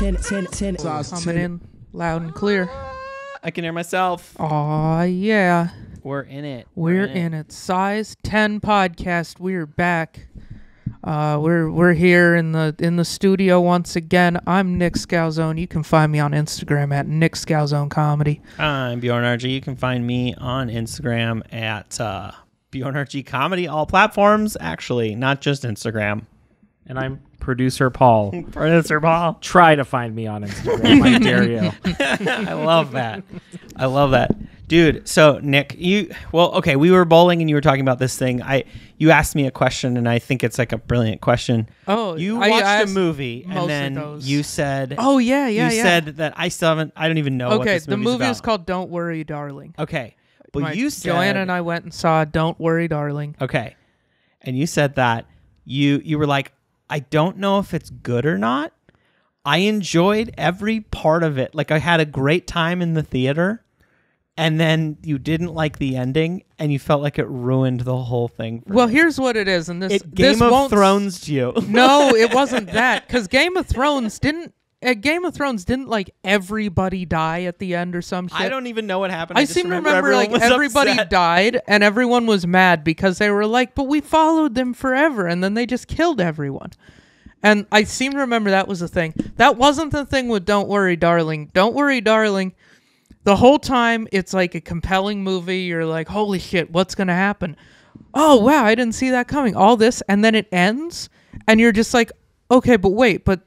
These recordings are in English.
Coming in loud and clear. I can hear myself. Aw, yeah. We're in it. We're in it. Size 10 podcast. We're back. We're here in the studio once again. I'm Nick Scalzone. You can find me on Instagram at Nick Scalzone Comedy. I'm Bjorn RG. You can find me on Instagram at Bjorn RG Comedy. All platforms, actually, not just Instagram. And I'm Producer Paul. Producer Paul. Try to find me on Instagram. I dare you. I love that. I love that. Dude, so Nick, we were bowling and you were talking about this thing. You asked me a question and I think it's like a brilliant question. Oh, you watched a movie and then you said, "Oh yeah, you said that I still haven't. I don't even know what this movie's the movie about. is called Don't Worry, Darling. Okay, but you said Joanna and I went and saw Don't Worry, Darling. Okay, and you said that you were like, I don't know if it's good or not. I enjoyed every part of it. Like I had a great time in the theater. And then you didn't like the ending, and you felt like it ruined the whole thing. Well, here's what it is, and Game of Thrones you. No, it wasn't that, because Game of Thrones didn't like everybody die at the end or some shit. I don't even know what happened. I seem to remember like everybody died, and everyone was mad because they were like, "But we followed them forever," and then they just killed everyone. And I seem to remember that was the thing. That wasn't the thing with Don't Worry, Darling. Don't Worry, Darling. The whole time, it's like a compelling movie. You're like, holy shit, what's going to happen? Oh, wow, I didn't see that coming. All this, and then it ends, and you're just like, okay, but wait, but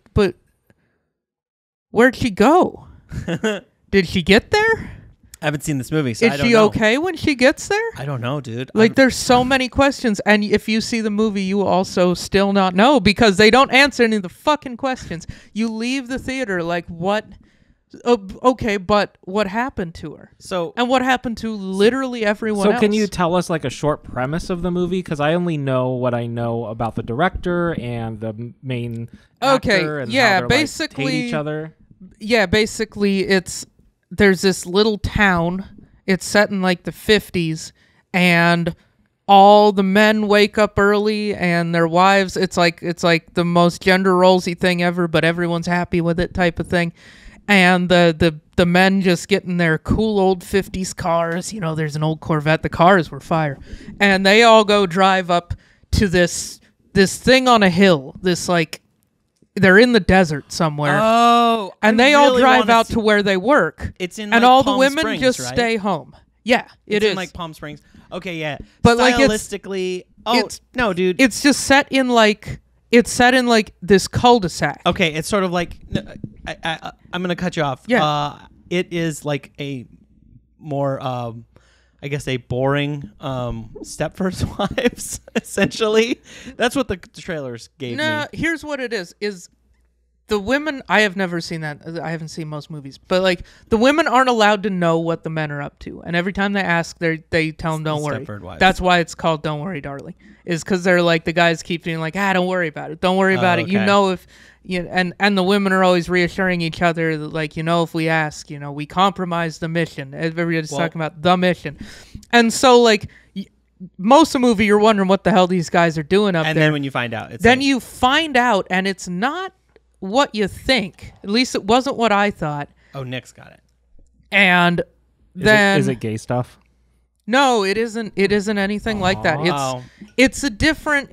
where'd she go? Did she get there? I haven't seen this movie, so I don't know. Is she okay when she gets there? I don't know, dude. Like, there's so many questions, and if you see the movie, you will also still not know, because they don't answer any of the fucking questions. You leave the theater like, what... okay, but what happened to her? And what happened to literally everyone else? So can you tell us like a short premise of the movie? Because I only know what I know about the director and the main actor and how they're, basically hate each other. Yeah, basically there's this little town. It's set in like the 50s, and all the men wake up early and their wives. It's like the most gender rolesy thing ever, but everyone's happy with it type of thing. And the men just get in their cool old 50s cars. You know, there's an old Corvette. The cars were fire. And they all go drive up to this thing on a hill. This, like, they're in the desert somewhere. Oh. And they all drive out to where they work. It's in, and like, all Palm the women Springs, just right? stay home. Yeah, it's in, like, Palm Springs. Okay, yeah. But, stylistically... no, dude. It's just set in, like... It's set in, like, this cul-de-sac. Okay, it's sort of like... I'm going to cut you off. Yeah. It is like a more, I guess, a boring Stepford Wives, essentially. That's what the trailers gave me. No, here's what it is the women... I have never seen that. I haven't seen most movies. But, like, the women aren't allowed to know what the men are up to. And every time they ask, they tell them, don't worry. That's why it's called Don't Worry, Darling. Is because they're like, the guys keep being like, don't worry about it. Don't worry about it. You know, if... and the women are always reassuring each other that, like, if we ask, we compromise the mission. Everybody's talking about the mission. And so, like... most of the movie, you're wondering what the hell these guys are doing up there. And then when you find out... you find out, and it's not... what you think. At least it wasn't what I thought. Oh, Nick's got it. And then... Is it gay stuff? No, it isn't. It isn't anything like that. It's a different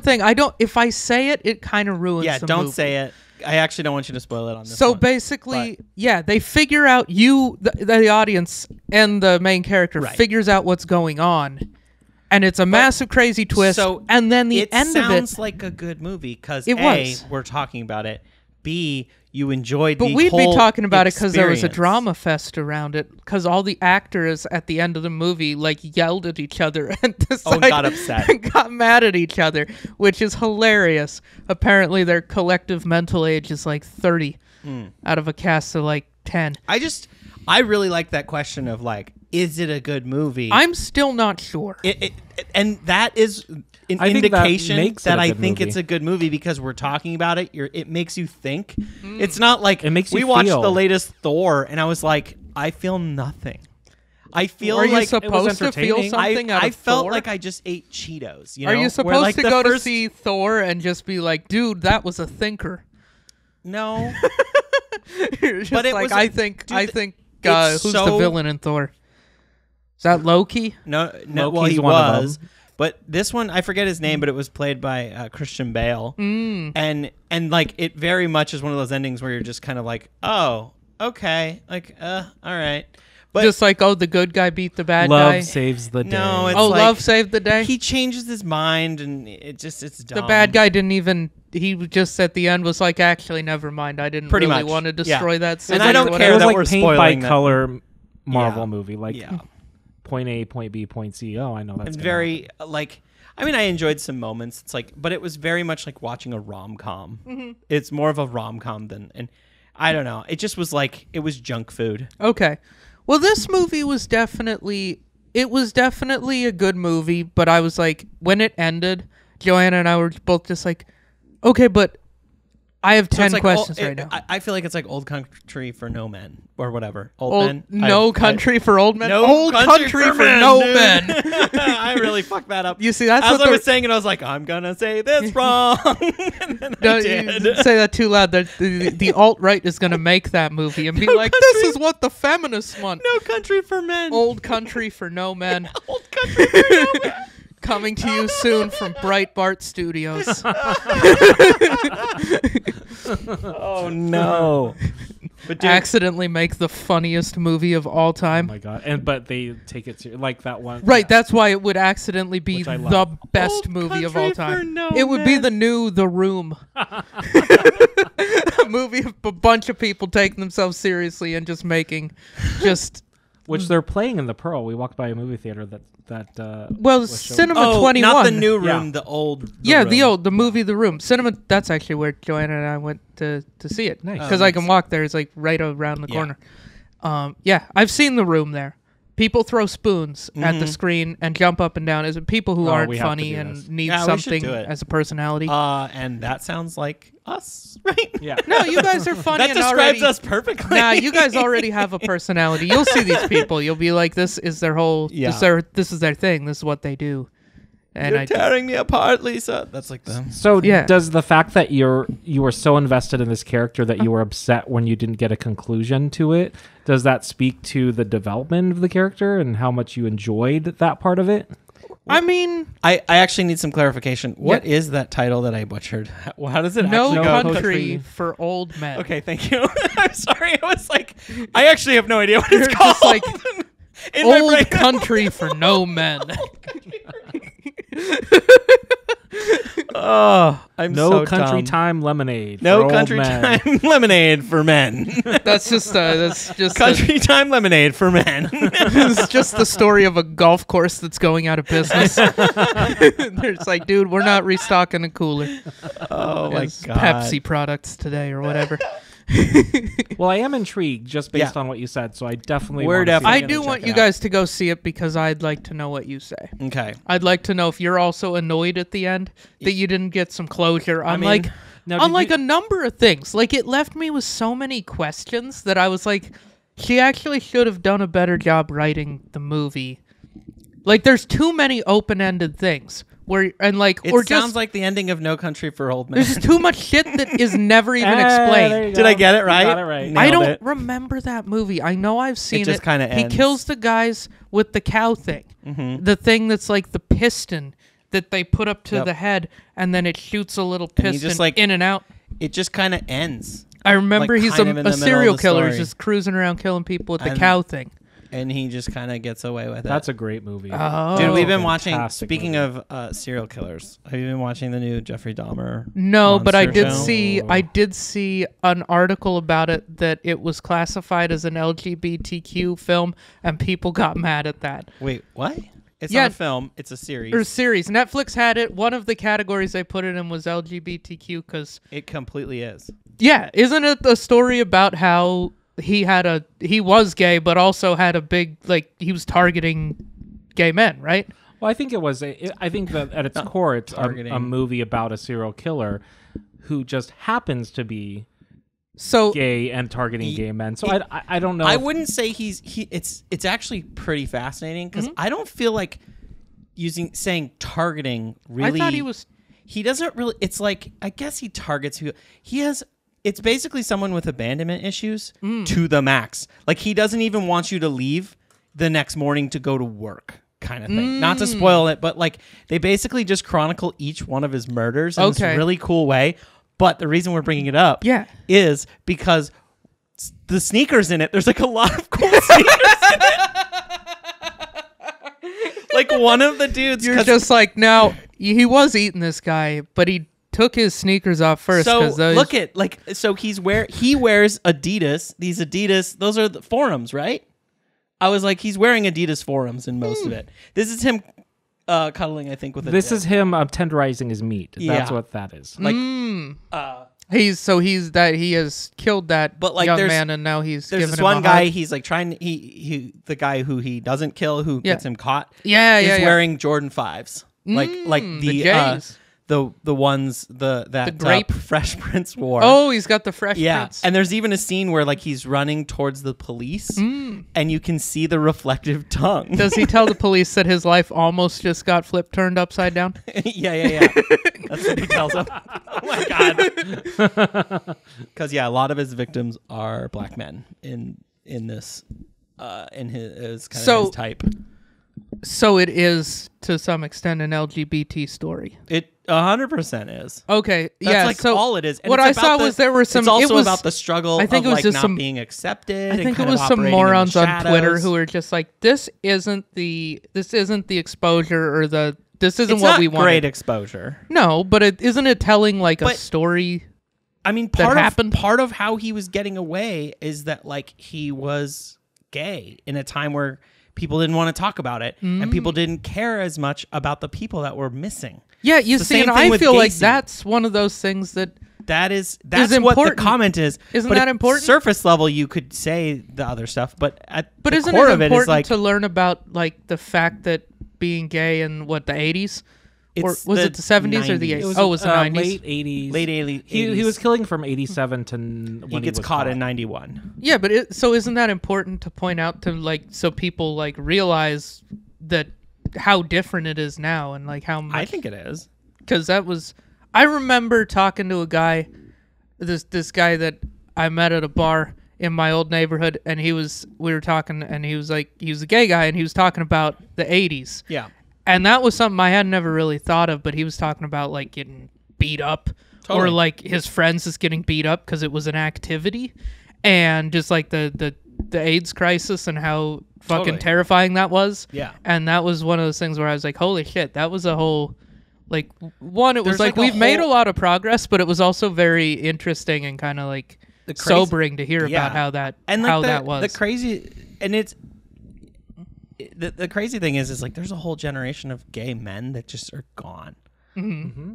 thing. If I say it, it kind of ruins the don't movie. say it. I actually don't want you to spoil it on this So one, basically, they figure out the audience and the main character figures out what's going on. And it's a massive, crazy twist. And then the end of it... sounds like a good movie because A, we're talking about it. B, you enjoyed the whole But we'd be talking about it because there was a experience. drama fest around it. Because all the actors at the end of the movie, like, yelled at each other and got upset. and got mad at each other, which is hilarious. Apparently, their collective mental age is like 30 out of a cast of like 10. I really like that question of, like, is it a good movie? I'm still not sure. And that is an indication that I think movie. it's a good movie because we're talking about it. It makes you think. It's not like it makes you we watched feel. the latest Thor and I was like, I feel nothing. I feel Are like you supposed to feel something out of I felt Thor? like I just ate Cheetos. You know? Are you supposed to go to see Thor and just be like, dude, that was a thinker? No. Just But it like was I think it's who's so- the villain in Thor? Is that Loki? No. Well, Loki's he one of was. them. But this one, I forget his name, but it was played by Christian Bale. And like it very much is one of those endings where you're just kind of like, oh, okay, like, all right. But Just like, oh, the good guy beat the bad Love guy. saves the day. No, it's Love like- saved the day. he changes his mind, and it's dumb. The bad guy didn't even. He just at the end was like, actually, never mind. I didn't Pretty really much. want to destroy Yeah. that. And city I or don't whatever. care It was that like we're paint by spoiling that. color Marvel Yeah. movie. Like Yeah. point A, point B, point C. Oh, I know that's It's gonna very like. I mean, I enjoyed some moments. It's like, but it was very much like watching a rom-com. It's more of a rom-com than, and I don't know. It just was like it was junk food. Okay. Well, this movie was definitely a good movie, but I was like, when it ended, Joanna and I were both just like, okay, but I have 10 it's like questions right now. I feel like it's like Old Country for No Men or whatever. Old Old, Men. no country for old men. No old country for no dude. men. I really fucked that up. You see, that's as what I the- was saying, and I was like, I'm gonna say this wrong. And then I Don't did. you say that too loud. The alt-right is going to make that movie and be like, this is what the feminists want. No Country for Men. Old country for no men. Old Country for No Men. Coming to you soon from Breitbart Studios. Oh no! But dude, Accidentally make the funniest movie of all Oh time. my god! But they take it like that one. Right, yeah. that's why it would accidentally be Which I the love. best Old movie of Country all for time. No It would be Men. the new The Room. A movie of a bunch of people taking themselves seriously and just making Which they're playing in the Pearl. We walked by a movie theater that well, was showing- Cinema 21. not the new room, Yeah. the old. The movie The Room. Cinema, that's actually where Joanna and I went to see it. Nice. Because I can walk there. It's like right around the Yeah. corner. I've seen The Room there. People throw spoons at the screen and jump up and down. As people who aren't we have to funny do and this. need Yeah, we should something do it. as a personality. And that sounds like us, right? Yeah. No, you guys are funny That and describes already. us perfectly. Nah, you guys already have a personality. You'll see these people. You'll be like, this is their whole. Yeah. This is their thing. This is what they do. And You're tearing me apart, Lisa. That's like them. So Yeah. does the fact that you were so invested in this character that you were upset when you didn't get a conclusion to it, does that speak to the development of the character and how much you enjoyed that part of it? I mean, I actually need some clarification. What Yeah. is that title that I butchered? How does it no actually go? country for old men. Okay, thank you. I'm sorry. I was like, I actually have no idea what it's You're called. just like, In my old brain. country for no men. Oh, I'm No so country dumb. time lemonade. No for old country men. time lemonade for men. That's just Country time lemonade for men. it's just the story of a golf course that's going out of business. There's like, dude, we're not restocking a cooler. Oh my It's god. Pepsi products today or whatever. Well, I am intrigued just based Yeah. on what you said, so I definitely We're wanna see definitely it. I gonna do check want it you out. guys to go see it because I'd like to know what you say. Okay. I'd like to know if you're also annoyed at the end that you didn't get some closure. I mean, Unlike Now, did you- a number of things. Like, it left me with so many questions that I was like, she actually should have done a better job writing the movie. Like, there's too many open-ended things. Or Sounds just like the ending of No Country for Old Men. there's just too much shit that is never even There explained. you Did I go. get it You right? got it right. Nailed I don't it. remember that movie. I know I've seen it. just kinda He ends. kills the guys with the cow thing. Mm-hmm. The thing that's like the piston that they put up to Yep. the head, and then it shoots a little he piston just, like, in and out. It just kind of ends. I remember like, he's kind of in the a middle serial of the killer story. who's just cruising around killing people with the And- cow thing. And he just kind of gets away with it. That's a great movie. Oh. Dude, we've been watching. Fantastic Speaking movie. of serial killers, have you been watching the new Jeffrey Dahmer? No, but I Monster did show? see an article about it that it was classified as an LGBTQ film, and people got mad at that. Wait, what? It's Yeah. not a film. It's a series. Or series. Netflix had it. One of the categories they put it in was LGBTQ because, It completely is. yeah, isn't it a story about how he was gay, but also had a big, like, he was targeting gay men, right? Well, I think it was. I think that at its core, it's targeting. a movie about a serial killer who just happens to be So gay and targeting He- gay men. So he- I don't know. I if- wouldn't say it's actually pretty fascinating because Mm-hmm. I don't feel like saying targeting really. I thought he was. He doesn't really. It's like I guess he targets who he has it's basically someone with abandonment issues to the max. Like, he doesn't even want you to leave the next morning to go to work, kind of thing. Not to spoil it, but like they basically just chronicle each one of his murders in this really cool way. But the reason we're bringing it up is because the sneakers in it, there's like a lot of cool sneakers in it. Like one of the dudes, you're just like, no, he was eating this guy, but he took his sneakers off first. So those... look at he wears Adidas. These Adidas, those are the Forums, right? I was like, he's wearing Adidas Forums in most of it. This is him cuddling, I think, with a This dip. is him tenderizing his meat. That's what that is. Like, he has killed that young man, and now he's there's giving this him one a guy. hug. He's like trying. He the guy who he doesn't kill, who gets him caught. Is wearing Jordan 5s, like the J's. The ones that grape Fresh Prince wore. Oh, he's got the Fresh Prince. And there's even a scene where like he's running towards the police, and you can see the reflective tongue. Does he tell the police that his life almost just got turned upside down? Yeah. That's what he tells them. Oh my god. Because a lot of his victims are black men in this in his kind of his type. So it is to some extent an LGBT story. It 100% is. Okay, That's like so all it is. And what I saw was there were some. It's also it was, about the struggle I think of it was like just not some, being accepted. I think and it kind was of some operating in the morons on Twitter shadows. who were just like, this isn't the exposure or this isn't It's what not we wanted. great exposure. No, but isn't it telling like a story? I mean, part of how he was getting away is that like he was gay in a time where people didn't want to talk about it, and people didn't care as much about the people that were missing. Yeah, you see, and I feel like that's one of those things that's that's important. what the comment is. Isn't but that at important? Surface level, you could say the other stuff, but at the isn't core it of it important is like to learn about like the fact that being gay in the 80s? Or It's was the it the 70s or the 80s? It was the 90s? late 80s. late 80s. He was killing from 87 to when he gets was caught in 91. Yeah, but so isn't that important to point out to like so people like realize that how different it is now and like how much, I think it is. because I remember talking to a guy, this guy that I met at a bar in my old neighborhood, and we were talking, and he was like, he was a gay guy, and he was talking about the 80s. Yeah. And that was something I had never really thought of, but he was talking about like getting beat up or like his friends just getting beat up because it was an activity, and just like the AIDS crisis and how fucking terrifying that was. Yeah. And that was one of those things where I was like, holy shit, that was a whole, like, one, it was There's like like a we've made a whole- lot of progress, but it was also very interesting and kind of like sobering to hear about how that that was. The crazy, and it's the crazy thing is like there's a whole generation of gay men that just are gone,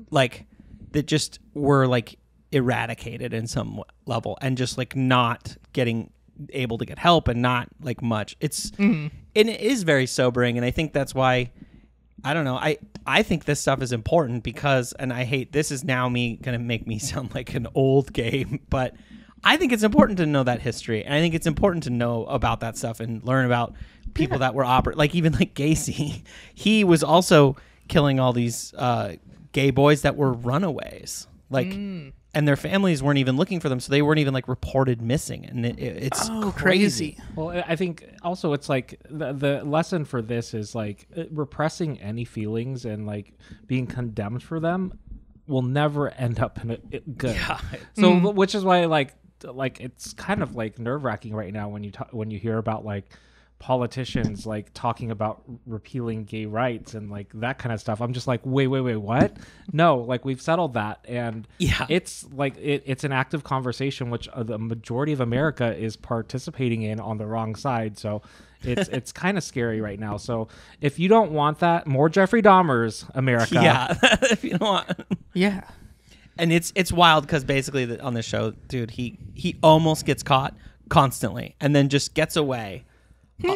like that just were like eradicated in some level and just like not getting able to get help and not like much. It's and it is very sobering, and I think that's why I don't know. I think this stuff is important because, and I hate this is now me gonna make me sound like an old gay, but I think it's important to know that history, and I think it's important to know about that stuff and learn about people that were like even like Gacy. He was also killing all these gay boys that were runaways, like, and their families weren't even looking for them, so they weren't even like reported missing, and it's crazy. Well, I think also it's like the lesson for this is like repressing any feelings and like being condemned for them will never end up in it good. Yeah. So which is why like it's kind of like nerve-wracking right now when you hear about like politicians like talking about repealing gay rights and like that kind of stuff. I'm just like, wait, what? No, like we've settled that, and it's like it's an active conversation which the majority of America is participating in on the wrong side. So it's kind of scary right now. So if you don't want that, more Jeffrey Dahmers, America. Yeah, if you don't want. Yeah. And it's wild because basically on this show, dude, he almost gets caught constantly and then just gets away.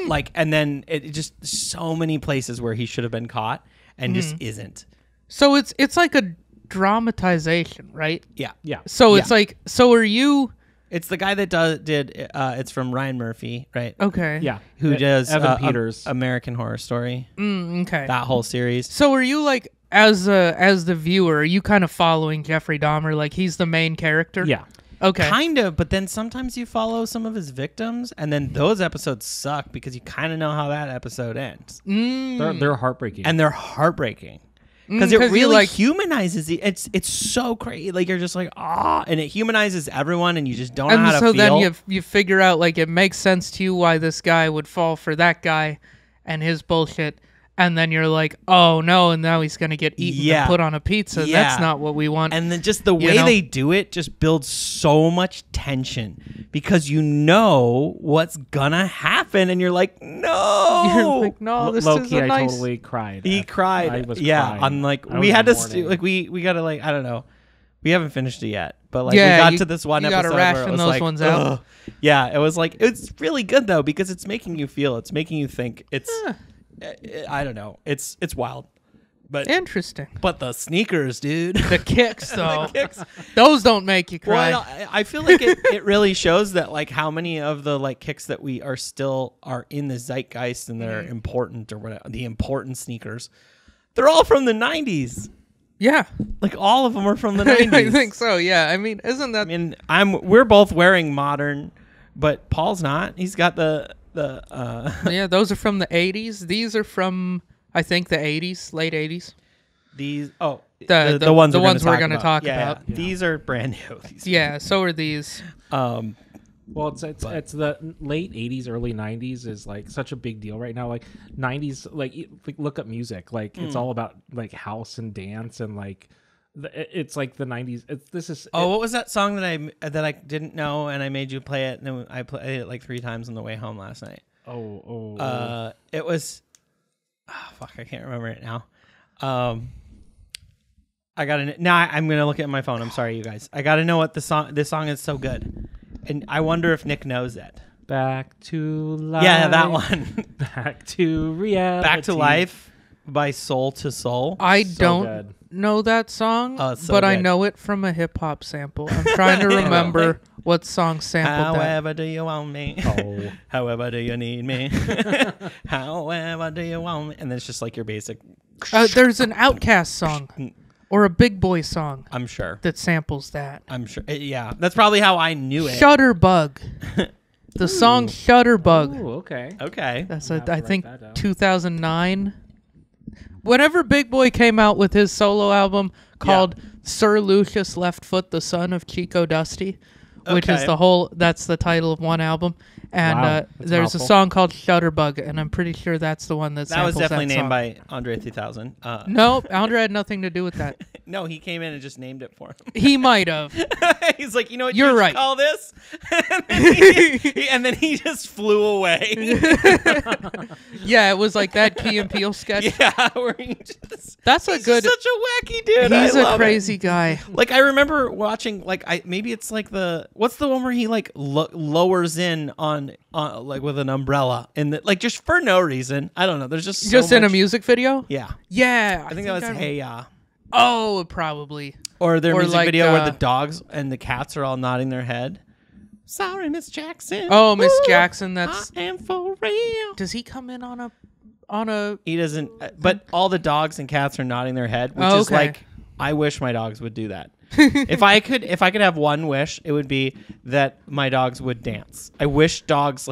Like, and then it just so many places where he should have been caught and just isn't. So it's like a dramatization, right? Yeah. So it's like, so are you? It's the guy that did it's from Ryan Murphy, right? Okay. Yeah. Who does Evan Peters, American Horror Story. Okay. That whole series. So are you like, as the viewer, are you kind of following Jeffrey Dahmer? Like he's the main character? Yeah. Okay. Kind of, but then sometimes you follow some of his victims, and then those episodes suck because you kind of know how that episode ends. They're heartbreaking. And they're heartbreaking. Because it 'cause you, really like- humanizes it. It's so crazy. Like, you're just like, and it humanizes everyone, and you just don't know And how to so feel. then you figure out, like, it makes sense to you why this guy would fall for that guy and his bullshit. And then you're like, oh no, and now he's gonna get eaten and put on a pizza. Yeah. That's not what we want. And then just the way they do it just builds so much tension because you know what's gonna happen, and you're like, no. You're like, no, this Low is key, a I nice. totally cried. He cried. I was yeah, crying. on like I we was had to mourning. like we gotta like I don't know. We haven't finished it yet, but like Yeah, we got you- to this one you gotta episode where it ration was those like, ones out. ugh. Yeah, it was like it's really good though because it's making you feel. It's making you think. It's I don't know. It's wild, but Interesting. but the sneakers, dude. The kicks, though. Kicks. Those don't make you cry. Well, I feel like it really shows that like how many of the like kicks that we are still are in the zeitgeist and they're important or whatever, the important sneakers, they're all from the 90s. Yeah. Like all of them are from the 90s. I think so, yeah. I mean, isn't that... I mean, we're both wearing modern, but Paul's not. He's got the yeah, those are from the 80s. These are from, I think, the 80s, late 80s. these The ones we're gonna talk Yeah, about. yeah. These are brand new. Yeah, so are these. Well, it's the late 80s, early 90s is like such a big deal right now. Like 90s, like look up music. Like it's all about like house and dance and like it's like the 90s. What was that song that I didn't know and I made you play it and then I played it like 3 times on the way home last night. It was I can't remember it now. I gotta now. I'm gonna look at my phone. I'm sorry, you guys. I gotta know what this song is so good, and I wonder if Nick knows it. Back to Life. Yeah, that one. Back to Reality. Back to Life by Soul to Soul. I So don't good. know that song, Oh, it's so but I good. know it from a hip-hop sample. I'm trying to remember what song sampled that. However do you want me? Oh. However do you need me? However do you want me? And then it's just like your basic. There's an Outkast song or a Big Boy song I'm sure. that samples that. I'm sure. Yeah, that's probably how I knew it. Shutterbug. The song Shutterbug. Ooh, okay. Okay. That's I'll have to I write think that down. 2009. Whenever Big Boy came out with his solo album called Sir Lucius Left Foot, the Son of Chico Dusty, which is Okay. that's the title of one album. And Wow, that's a there's a mouthful. song called Shutterbug, and I'm pretty sure that's the one that That was samples definitely that named song. by Andre 3000. Nope, Andre had nothing to do with that. No, he came in and just named it for him. He might have. He's like, you know what You're you should right. call this? and then he just flew away. Yeah, it was like that Key and Peele sketch. Yeah, where he just, That's a he's good. such a wacky dude. He's I a love crazy it. guy. Like I remember watching, like maybe it's like what's the one where he like lowers on like with an umbrella and like just for no reason. I don't know. There's just Just so in a much- music video. Yeah, Yeah, I think that was Hey Ya. Oh, probably. Or their Or music like, video where the dogs and the cats are all nodding their head. Sorry, Miss Jackson. Oh, Miss Ooh, Jackson. That's. I am for real. Does he come in on a? He doesn't. But all the dogs and cats are nodding their head, which Oh, is okay. like, I wish my dogs would do that. If I could have one wish, it would be that my dogs would dance. I wish dogs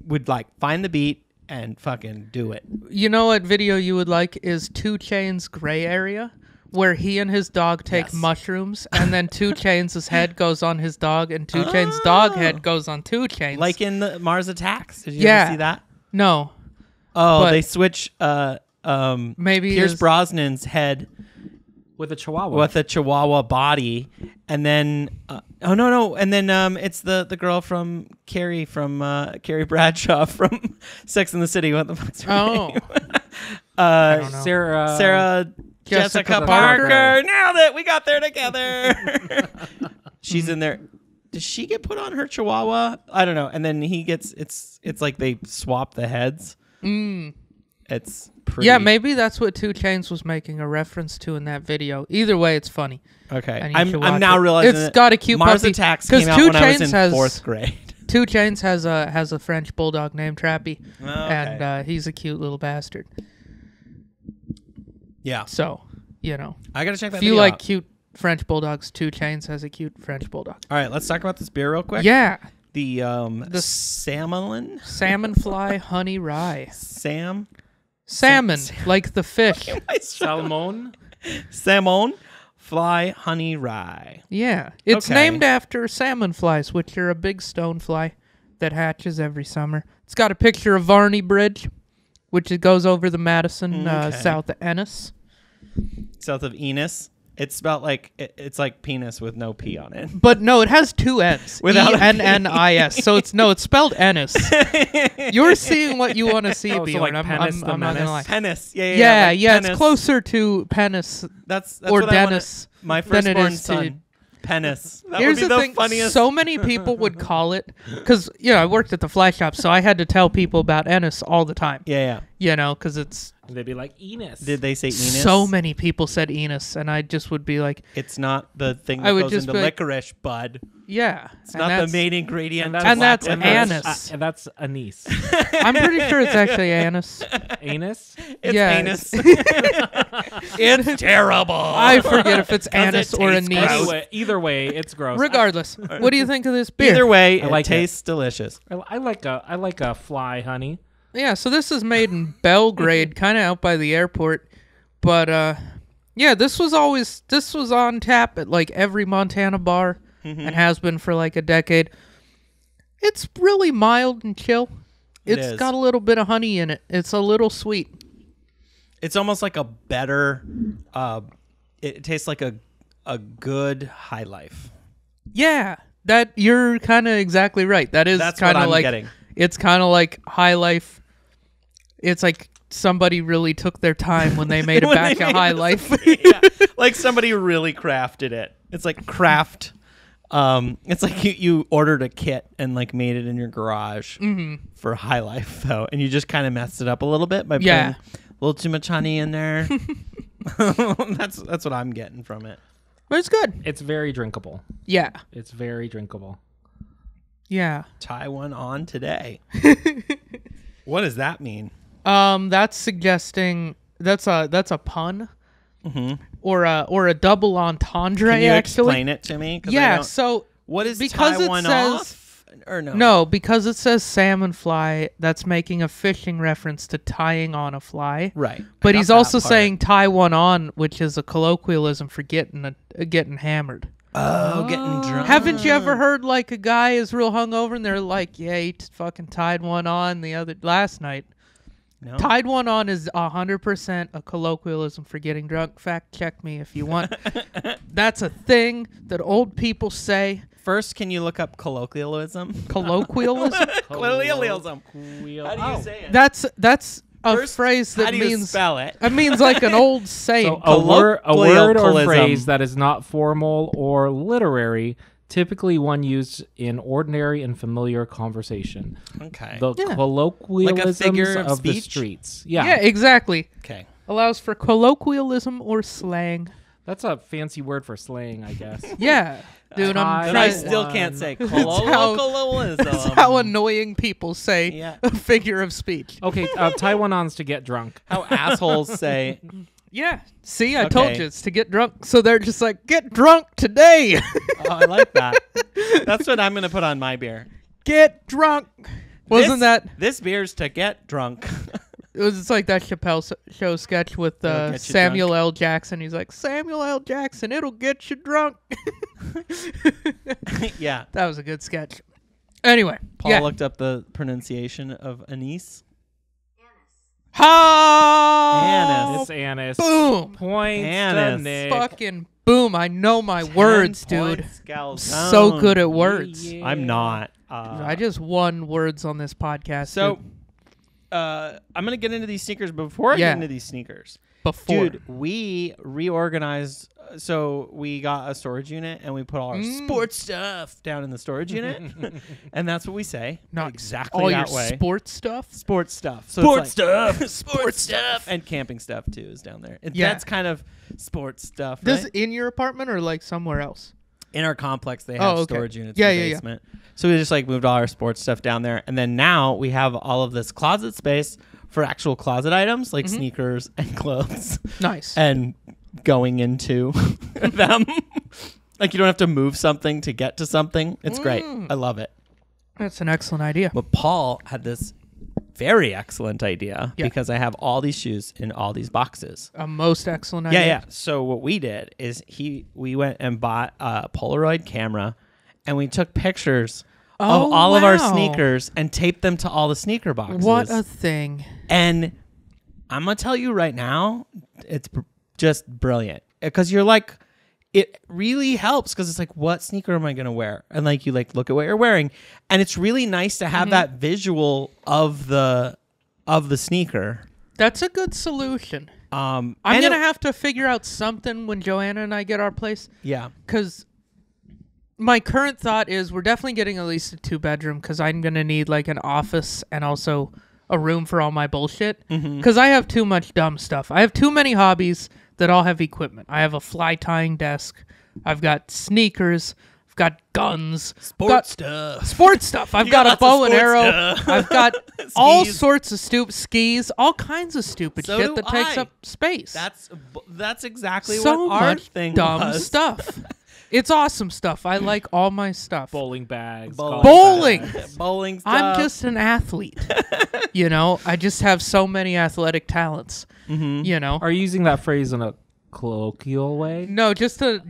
would like find the beat and fucking do it. You know what video you would like is 2 Chainz Gray Area, where he and his dog take Yes. mushrooms, and then 2 Chainz' head goes on his dog, and 2 Chainz' dog head goes on 2 Chainz. Like in the Mars Attacks. Did you Yeah. ever see that? No, Oh, But- they switch maybe Pierce his- Brosnan's head With a chihuahua. with a Chihuahua body, and then and then it's the girl from Carrie Bradshaw from Sex and the City. What the fuck's her Oh. name? I don't know. Sarah. Jessica Jessica Parker. Parker. Now that we got there together, she's in there. Does she get put on her Chihuahua? I don't know. And then he gets it's like they swap the heads. It's pretty. Yeah, maybe that's what 2 Chainz was making a reference to in that video. Either way, it's funny. Okay, And you should I'm watch now it. realizing It's that got a cute Mars puppy. Attacks 'Cause came out 2 when I was Chainz in has- 4th grade. 2 Chainz has a French bulldog named Trappy, Okay. and he's a cute little bastard. Yeah, So, you know, I gotta check that. if you video like out. cute French Bulldogs. 2 Chainz has a cute French Bulldog. All right, let's talk about this beer real quick. Yeah. The Salmon Fly Honey Rye. Salmon, like the fish. Salmon. Salmon Fly Honey Rye. Yeah. It's Okay. named after salmon flies, which are a big stone fly that hatches every summer. It's got a picture of Varney Bridge, which it goes over the Madison, south of Ennis. South of Enos. It's spelled like it's like penis with no P on it. But no, it has 2 N's. Without a P. E-N-N-I-S. So it's spelled Ennis. You're seeing what you want to see, Oh, so Bjorn. like I'm Penis the not going to lie. Menace? Penis. Yeah, like it's penis. closer to penis That's or what I wanna- Dennis my than it firstborn is to... son. Penis. That Here's would be the the thing, funniest. so many people would call it, because, I worked at the fly shop, so I had to tell people about Ennis all the time, Yeah. because it's... And they'd be like, Enos. Did they say Enos? So many people said Enos, and I just would be like, It's not the thing I that would goes just into be like- licorice, bud. yeah. It's not the main ingredient. And that's and anise. And that's anise. I'm pretty sure it's actually anise. Anus? It's Yeah. anus. It's terrible. I forget if it's anise or tastes anise. gross. Either way, it's gross. Regardless, what do you think of this beer? Either way, I it like it. tastes delicious. I like a fly honey. Yeah, so this is made in Belgrade, kind of out by the airport. But, this was on tap at, like, every Montana bar and has been for, like, a decade. It's really mild and chill. It's is. got a little bit of honey in it. It's a little sweet. It's almost like a better. It tastes like a good High Life. Yeah, that you're kind of exactly right. That's kind what of I'm like getting. It's kind of like High Life. It's like somebody really took their time when they made a When batch they of made High it. Life. Yeah, like somebody really crafted it. It's like craft. It's like you ordered a kit and like made it in your garage for High Life though, and you just kind of messed it up a little bit by putting a little too much honey in there. That's what I'm getting from it. But it's good. It's very drinkable. Yeah. It's very drinkable. Yeah. Tie one on today. What does that mean? That's suggesting that's a pun, or a double entendre. Can you actually, explain it to me? 'Cause I yeah. don't- So what is because tie it one says off? Or no? no, because it says salmon fly. That's making a fishing reference to tying on a fly. Right. But I he's got that also part. saying tie one on, which is a colloquialism for getting hammered. Oh, getting drunk. Haven't you ever heard like a guy is real hungover and they're like, yeah, he fucking tied one on last night. No. Tied one on is 100% a colloquialism for getting drunk. Fact check me if you want. That's a thing that old people say. First, can you look up colloquialism? Colloquialism? Colloquialism. How How do you say it? That's a First, phrase that how do you means spell it? It means like an old saying. So a word or Colloquialism. phrase that is not formal or literary, typically one used in ordinary and familiar conversation. Okay. The Yeah. colloquialisms figure of of the speech? streets. yeah, exactly. Okay. Allows for colloquialism or slang. That's a fancy word for slang, I guess. Yeah. Dude, I'm But I trying. still can't say how- colloquialism. That's how annoying people say Yeah. a figure of speech. Okay, tie one ons to get drunk. How assholes say. Yeah. See, I told Okay. you it's to get drunk. So they're just like, get drunk today. Oh, I like that. That's what I'm gonna put on my beer. Get drunk. Wasn't this beer's to get drunk? it's like that Chappelle Show sketch with It'll get you Samuel L. Jackson. He's like, Samuel L. Jackson, it'll get you drunk. Yeah. That was a good sketch. Anyway, Paul yeah. looked up the pronunciation of anise. Ha! It's anise. Boom. Points Anise. to Nick. Fucking boom. I know my words, 10 dude. points, Scalzone. So good at words. Yeah. I'm not. I just won words on this podcast. So, dude. I'm gonna get into these sneakers. But before I Yeah. get into these sneakers, Before. dude, we reorganized. So we got a storage unit and we put all our sports stuff down in the storage unit, and that's what we say. Not exactly all that your way. sports stuff. Sports stuff. So Sports it's like- stuff. sports stuff. And camping stuff too is down there. Yeah. That's kind of sports stuff. This Right? in your apartment or like somewhere else? In our complex, they have okay. storage units Yeah, in the yeah, yeah. basement. So we just like moved all our sports stuff down there, and then now we have all of this closet space for actual closet items like sneakers and clothes. Nice. And going into them. Like you don't have to move something to get to something. It's great. I love it. That's an excellent idea. But Paul had this very excellent idea because I have all these shoes in all these boxes. A most excellent idea. Yeah. So what we did is we went and bought a Polaroid camera and we took pictures of all of our sneakers and taped them to all the sneaker boxes. What a thing. And I'm going to tell you right now, it's just brilliant because you're like, it really helps because it's like, what sneaker am I going to wear? And like, you like look at what you're wearing. And it's really nice to have that visual of the sneaker. That's a good solution. I'm going to have to figure out something when Joanna and I get our place. Yeah. Because my current thought is we're definitely getting at least a 2-bedroom because I'm going to need like an office and also a room for all my bullshit. Because I have too much dumb stuff. I have too many hobbies that all have equipment. I have a fly tying desk. I've got sneakers. I've got guns. Sports stuff. I've got a bow and arrow. Stuff. I've got all sorts of stupid skis, all kinds of stupid So shit do that takes up space. That's exactly so what our much thing dumb was. stuff. It's awesome stuff. I like all my stuff. Bowling bags. Bowling. Bowling stuff. I'm just an athlete. You know, I just have so many athletic talents. You know. Are you using that phrase in a colloquial way? No, just a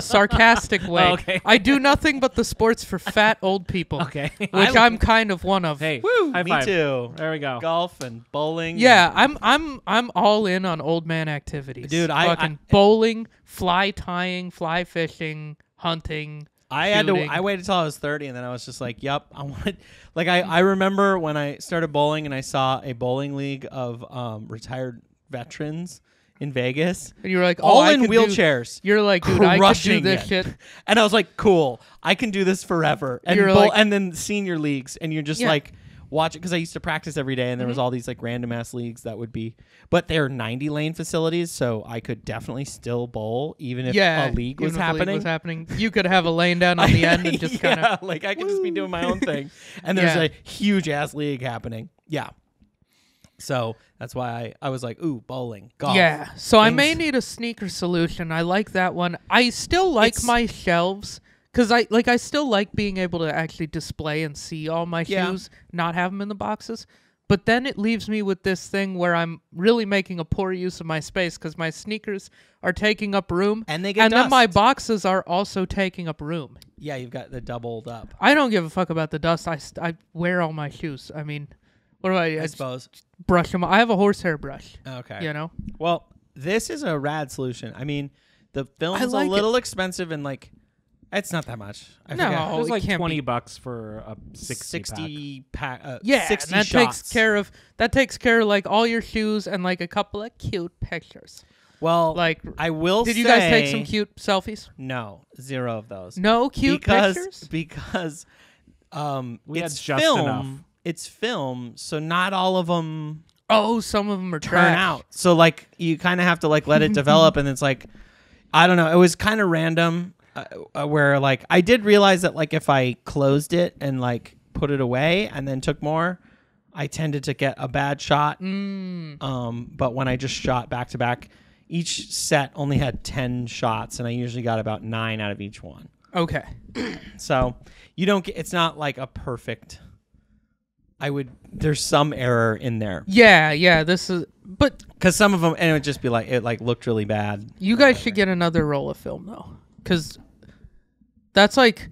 sarcastic way. Okay. I do nothing but the sports for fat old people. Okay. Which I'm kind of one of. Hey, Woo, high me five. too. There we go. Golf and bowling. Yeah, I'm all in on old man activities. Dude, fucking bowling, fly tying, fly fishing, hunting. Shooting. I waited till I was 30 and then I was just like, yep, I wanted like I remember when I started bowling and I saw a bowling league of retired veterans in Vegas. And you were like, all I in could wheelchairs. You're like, dude, I could do crushing this it. shit. And I was like, cool, I can do this forever. And You're like- and then senior leagues and you're just Yeah. like watch it because I used to practice every day and there was all these like random ass leagues that would be, but they're 90 lane facilities, so I could definitely still bowl even if a league was happening. You could have a lane down on the end and just kind of like I could just be doing my own thing. And there's a huge ass league happening. Yeah. So that's why I was like, ooh, bowling, golf. Yeah. So I may need a sneaker solution. I like that one. I still like my shelves because I still like being able to actually display and see all my shoes, not have them in the boxes. But then it leaves me with this thing where I'm really making a poor use of my space because my sneakers are taking up room. And they get then my dust. boxes are also taking up room. Yeah, you've got the doubled up. I don't give a fuck about the dust. I wear all my shoes. I mean, what do I suppose. Brush them. I have a horsehair brush. Okay. You know? Well, this is a rad solution. I mean, the film's like a little expensive and like, it's not that much. I forget. It was it like can't be. $20 for a 60 pack. Yeah, 60 and that shots. takes care of like all your shoes and like a couple of cute pictures. Well, Like, I will did say, you guys take some cute selfies? No, 0 of those. No cute pictures? Because We had it's just film. enough. It's film, so not all of them Oh, some of them are turn trash. out. So like you kind of have to like let it develop, and it's like I don't know. It was kind of random. Where like I did realize that like if I closed it and like put it away and then took more, I tended to get a bad shot. But when I just shot back to back, each set only had 10 shots, and I usually got about 9 out of each one. Okay. So you don't get. It's not like a perfect. There's some error in there Yeah. This is, but because some of them, and it would just be like it like looked really bad. you guys should get another roll of film though, because that's like,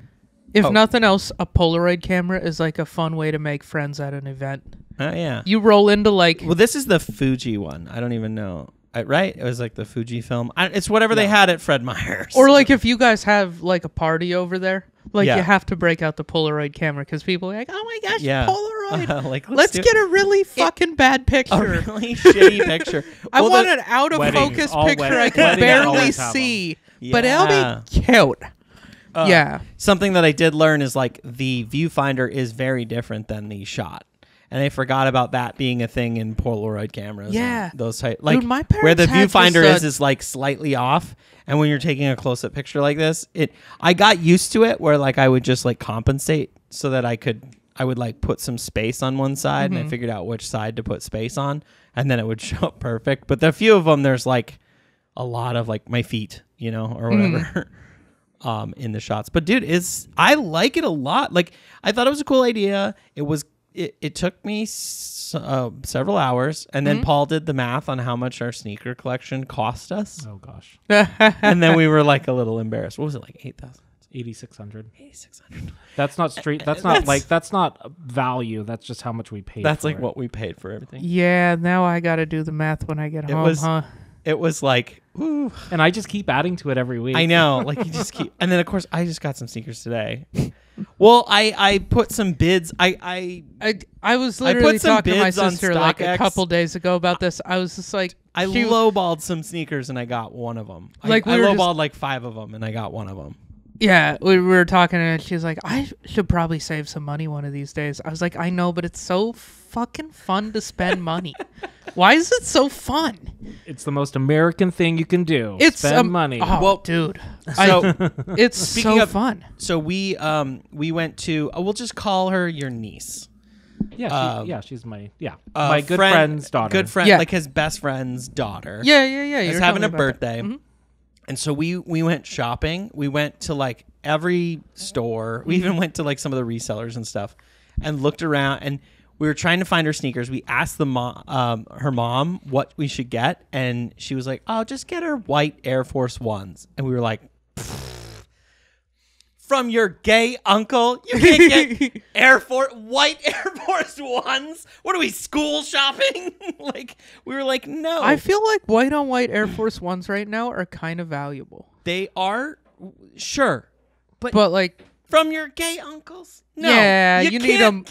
if nothing else, a Polaroid camera is like a fun way to make friends at an event. Yeah. You roll into like, Well, this is the Fuji one. I don't even know. Right? It was like the Fuji film. It's whatever they had at Fred Meyer's. or like if you guys have like a party over there, like Yeah. you have to break out the Polaroid camera because people are like, oh my gosh, Yeah. Polaroid. like Let's get a really fucking bad picture. a really shitty picture. I Well, want an out of Weddings, focus all picture I weddings can barely always have 'em. see, but it'll Yeah. be cute. Yeah. Something that I did learn is like the viewfinder is very different than the shot. And I forgot about that being a thing in Polaroid cameras. and Yeah. those type, like Dude, my where the parents had viewfinder just is like slightly off. And when you're taking a close up picture like this, I got used to it where like I would just like compensate so that I would like put some space on one side and I figured out which side to put space on and then it would show up perfect. But the few of them, there's like a lot of like my feet, or whatever. In the shots. But dude, I like it a lot. Like, I thought it was a cool idea. It took me several hours, and then Paul did the math on how much our sneaker collection cost us. Oh gosh. And then we were like a little embarrassed. What was it, like 8,000? 8,600. 8,600. That's not street. That's not value. That's just how much we paid. That's for like it. what we paid for everything. Yeah, now I got to do the math when I get home, huh? It was like, ooh. And I just keep adding to it every week. I know. Like, you just keep. And then, of course, I just got some sneakers today. Well, I put some bids. I was literally talking to my bids on sister like a StockX. couple days ago about this. I was just like, I lowballed some sneakers and I got one of them. Like, I we were lowballed like 5 of them and I got one of them. yeah, we were talking and she's like, I should probably save some money one of these days. I was like, I know, but it's so fucking fun to spend money. Why is it so fun? It's the most American thing you can do. It's spend money. Oh, Well, dude, So it's speaking so of- fun. So we went to we'll just call her your niece. She's my my good friend's daughter. Good friend, Yeah. like his best friend's daughter. Yeah. Is You're having telling a me about birthday. that. Mhm. And so we went shopping. We went to like every store. We even went to like some of the resellers and stuff and looked around, and we were trying to find her sneakers. We asked her mom what we should get, and she was like, "Oh, just get her white Air Force Ones." And we were like, "From your gay uncle, you can't get white Air Force Ones? What are we, school shopping?" Like, we were like, "No." I feel like white on white Air Force Ones right now are kind of valuable. They are, sure, but like, from your gay uncles? No. Yeah, you need 'em. You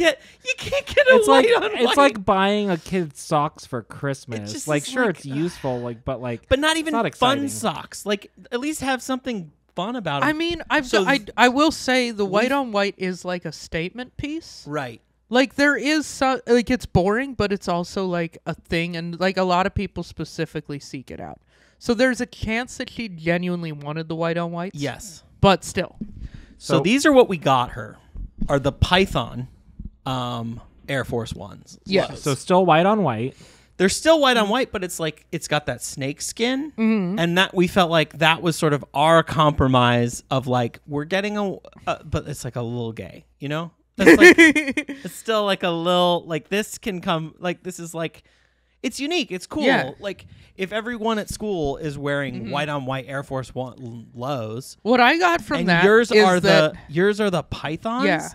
can't get a It's white like on it's white. like buying a kid socks for Christmas. just Like, is sure, like, it's useful. But not even not fun exciting. socks. Like, at least have something fun about them. I mean, I will say the white on white is like a statement piece. Right. Like, there is some, like, it's boring, but it's also like a thing, and like a lot of people specifically seek it out. So there's a chance that she genuinely wanted the white on whites. Yes. But still. So these are what we got her. Are the Python Air Force Ones. Yeah. Lows. So still white on white. They're still white on white, but it's like it's got that snake skin, and that we felt like that was sort of our compromise of like we're getting but it's like a little gay, That's like, it's still like a little like this can come like this is like it's unique, it's cool. Yeah. Like if everyone at school is wearing white on white Air Force One lows, What I got from and that yours is are that, yours are the Pythons. Yeah.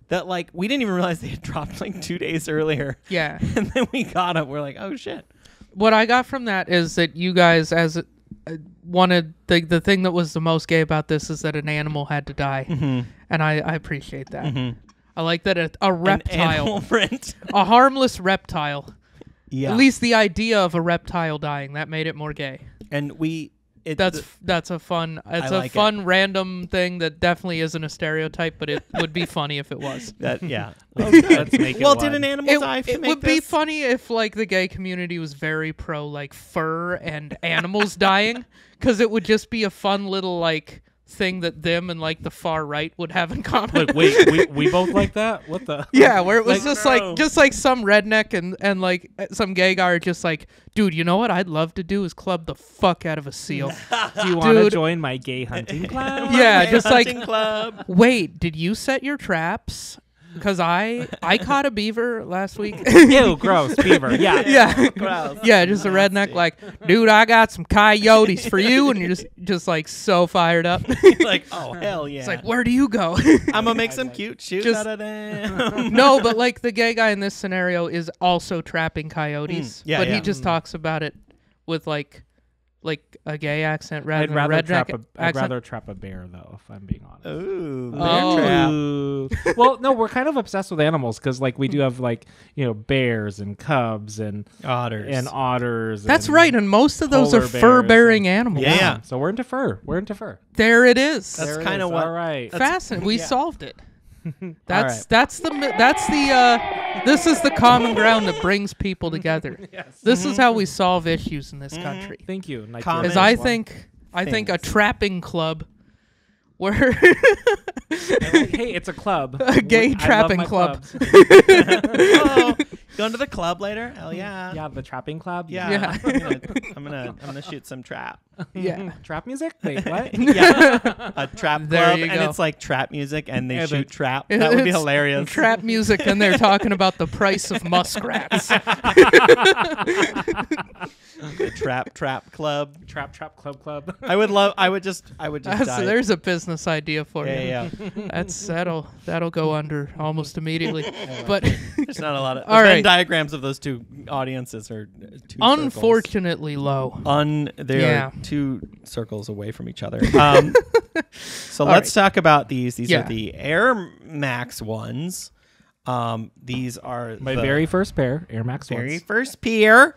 That like we didn't even realize they had dropped like 2 days earlier. yeah. And then we got them. We're like, oh shit. What I got from that is that you guys, as wanted the thing that was the most gay about this is that an animal had to die, and I appreciate that. I like that a An reptile, animal print. a harmless reptile. Yeah. At least the idea of a reptile dying, that made it more gay. And That's a fun. It's like a fun random thing that definitely isn't a stereotype, but it would be funny if it was. yeah. Let's make it Well, one. did an animal die? It would be funny if like the gay community was very pro like fur and animals dying, because it would just be a fun little like thing that them and like the far right would have in common. Like, wait, we both like that? What the? Yeah, where it was Like, just like some redneck and like some gay guy are just like, dude, you know what I'd love to do is club the fuck out of a seal. Do you want to Dude. join my gay hunting club? Yeah, just like, hunting club. wait, did you set your traps? Because I caught a beaver last week. Ew, gross, beaver. Yeah. Yeah. Gross. Yeah, just a redneck like, dude, I got some coyotes for you, and you're just like so fired up. Like, oh hell yeah. It's like, where do you go? I'm gonna make some cute shoes Just- out of them. No, but like the gay guy in this scenario is also trapping coyotes. Yeah, but yeah. he just talks about it with like a gay accent rather I'd than rather a redneck I'd accent. rather trap a bear, though, if I'm being honest. Ooh, bear Oh. trap. Ooh. Well, no, we're kind of obsessed with animals because, like, we do have like bears and cubs and Otters. That's and right, and most of those are polar bears fur-bearing and- animals. Yeah. So we're into fur. We're into fur. There it is. That's There it kinda is. what- All right. Fascinating. We yeah. solved it. right. That's the this is the common ground that brings people together. Yes. This is how we solve issues in this country. Thank you. Nike Common- As Dirty I Denim think a Things. trapping club where Air. Hey, it's a club. A gay I love trapping my club. clubs. Oh, going to the club later? Hell yeah. Yeah, the trapping club. Yeah. Yeah. I'm gonna shoot some trap. Yeah. Trap music? Wait, what? Yeah, a trap There club, you and go. it's like trap music, and they Yeah, shoot trap. That would be It's hilarious. Trap music, and they're talking about the price of muskrats. The trap club. Trap club. I would just die. There's a business idea for you. Yeah. That'll go under almost immediately. But There's not a lot of All the Venn right. diagrams of those two audiences are two unfortunately low. They Yeah. are two circles away from each other. So All let's talk about these. These Yeah. are the Air Max ones. These are My the very first pair, Air Max very ones. first pair.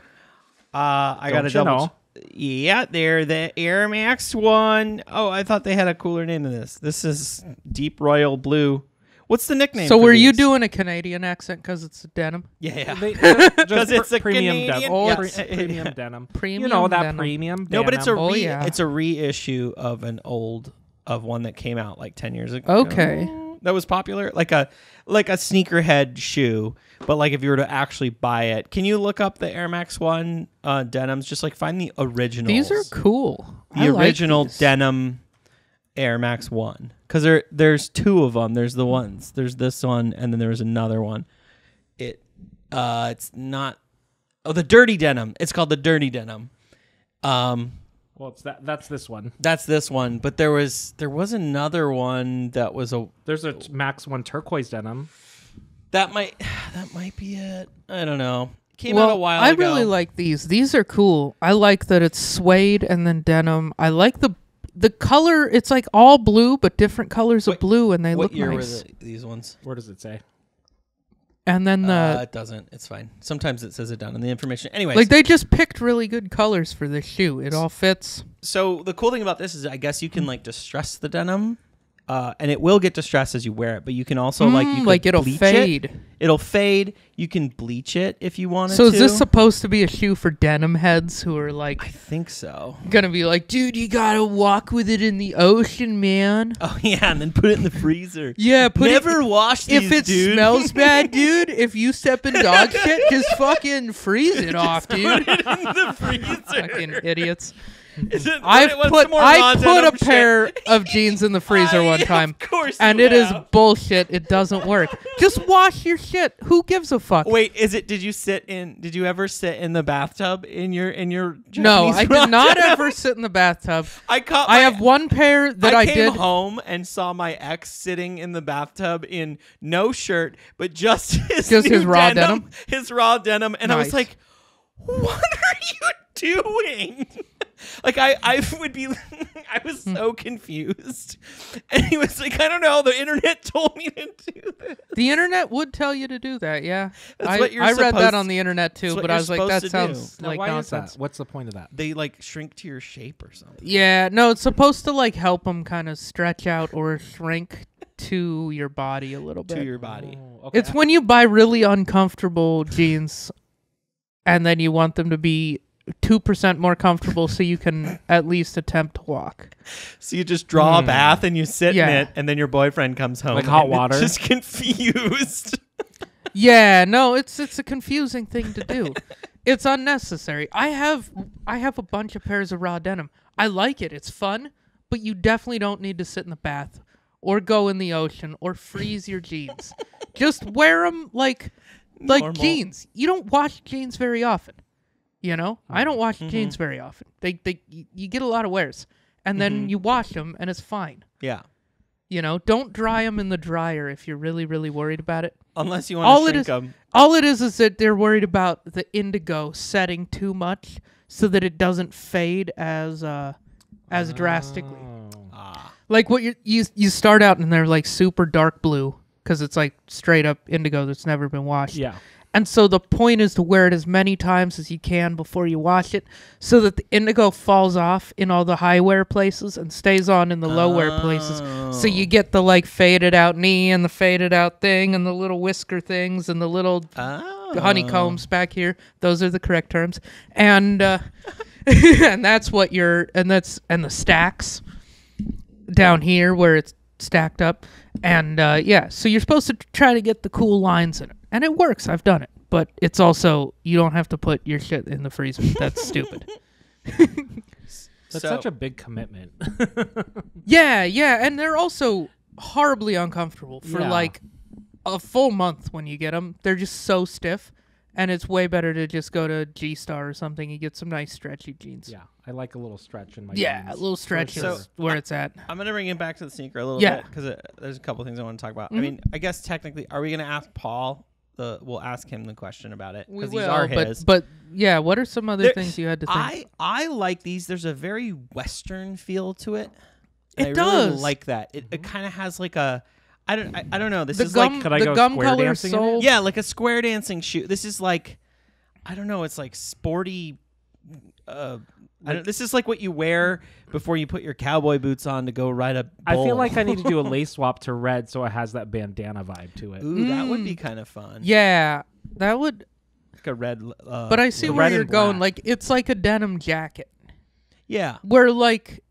I got to Don't you double. know? Yeah, they're the Air Max one. Oh, I thought they had a cooler name than this. This is Deep Royal Blue. What's the nickname? So for were you these? doing a Canadian accent because it's denim? Yeah. Because it's a premium Canadian- denim. Oh, yes. Premium denim. Premium You know that denim. premium. No, but it's a denim. Oh, yeah. it's a reissue of one that came out like 10 years ago. Okay. That was popular, like a sneakerhead shoe, but like if you were to actually buy it, can you look up the Air Max One denims? Just like find the originals. These are cool. the I like original these. denim Air Max One, because there's two of them. There's the ones. There's this one, and then there's another one. It's not. Oh, the Dirty Denim. It's called the Dirty Denim. Well, that's this one. That's this one, but there was another one that was There's a Max One turquoise denim. that might be it. I don't know. Came out a while I ago. really like these. These are cool. I like that it's suede and then denim. I like the color. It's like all blue, but different colors of blue, and they What look year nice. were these ones? Where does it say? And then It doesn't. It's fine. Sometimes it says it down in the information. Anyways, like they just picked really good colors for this shoe. It all fits. so the cool thing about this is I guess you can like distress the denim, and it will get distressed as you wear it. But you can also It'll bleach fade. It. It'll fade. You can bleach it if you wanted So to. is this supposed to be a shoe for denim heads who are I like think so. gonna be like, dude, you gotta walk with it in the ocean, man? Oh yeah, and then put it in the freezer. Yeah, put Never it. wash these, If it dude. smells bad, dude, if you step in dog shit, just fucking freeze it off, dude. Put it in the freezer. Fucking idiots. I I put a pair of jeans in the freezer one time, Of course and you it is have. bullshit. It doesn't work. Just wash your shit. Who gives a fuck? Wait, did you ever sit in the bathtub in your No, Japanese I did rod not denim? ever sit in the bathtub. I have one pair that I came did. home and saw my ex sitting in the bathtub in no shirt, but just his raw denim? his raw denim, and I was Nice. like, "What are you doing?" Like I would be, I was so confused, and he was like, "I don't know. The internet told me to do this." The internet would tell you to do that. Yeah, That's what you're I read that supposed- on the internet too, that's what but I you're was like, supposed that to sounds Now, like why nonsense. is that? What's the point of that? They like shrink to your shape or something. Yeah, no, it's supposed to like help them kind of stretch out or shrink to your body a little bit. To your body. Oh, okay. It's when you buy really uncomfortable jeans and then you want them to be 2% more comfortable so you can at least attempt to walk. So you just draw a bath and you sit Yeah. in it, and then your boyfriend comes home Like hot and water? just confused. Yeah, no, it's a confusing thing to do. It's unnecessary. I have a bunch of pairs of raw denim. I like it. It's fun, but you definitely don't need to sit in the bath or go in the ocean or freeze your jeans. Just wear them like Normal. jeans. You don't wash jeans very often. You know? I don't wash jeans very often. You get a lot of wears. And then you wash them and it's fine. Yeah. You know, don't dry them in the dryer if you're really, really worried about it. Unless you want to shrink them. All it is that they're worried about the indigo setting too much so that it doesn't fade as drastically. Ah. Like what you start out and they're like super dark blue because it's like straight up indigo that's never been washed. Yeah. And so the point is to wear it as many times as you can before you wash it so that the indigo falls off in all the high wear places and stays on in the low wear places. So you get the like faded out knee and the faded out thing and the little whisker things and the little honeycombs back here. Those are the correct terms. And and that's what and the stacks down here where it's stacked up. And so you're supposed to try to get the cool lines in it. And it works. I've done it. But it's also, you don't have to put your shit in the freezer. That's stupid. That's So- such a big commitment. Yeah, and they're also horribly uncomfortable for Yeah. like a full month when you get them. They're just so stiff, and it's way better to just go to G-Star or something and get some nice stretchy jeans. Yeah, I like a little stretch in my Yeah, jeans. a little stretch For is where it's at. I'm gonna bring it back to the sneaker a little Yeah. bit because there's a couple things I want to talk about. I mean, I guess technically, are we gonna ask Paul? We'll ask him the question about it We because will, these are his. but yeah, what are some other There- things you had to think? I like these. There's a very Western feel to it. And It I really does. like that. It kind of has like a I don't know. This The is gum, like Could I the go gum square color dancing in it? sole. yeah, like a square dancing shoe. This is like I don't know. It's like sporty. This is like what you wear before you put your cowboy boots on to go ride a bull. I feel like I need to do a lace swap to red so it has that bandana vibe to it. Ooh, that would be kind of fun. Yeah, that would. Like a red. But I see the where red you're and going. black. Like it's like a denim jacket, Yeah, where like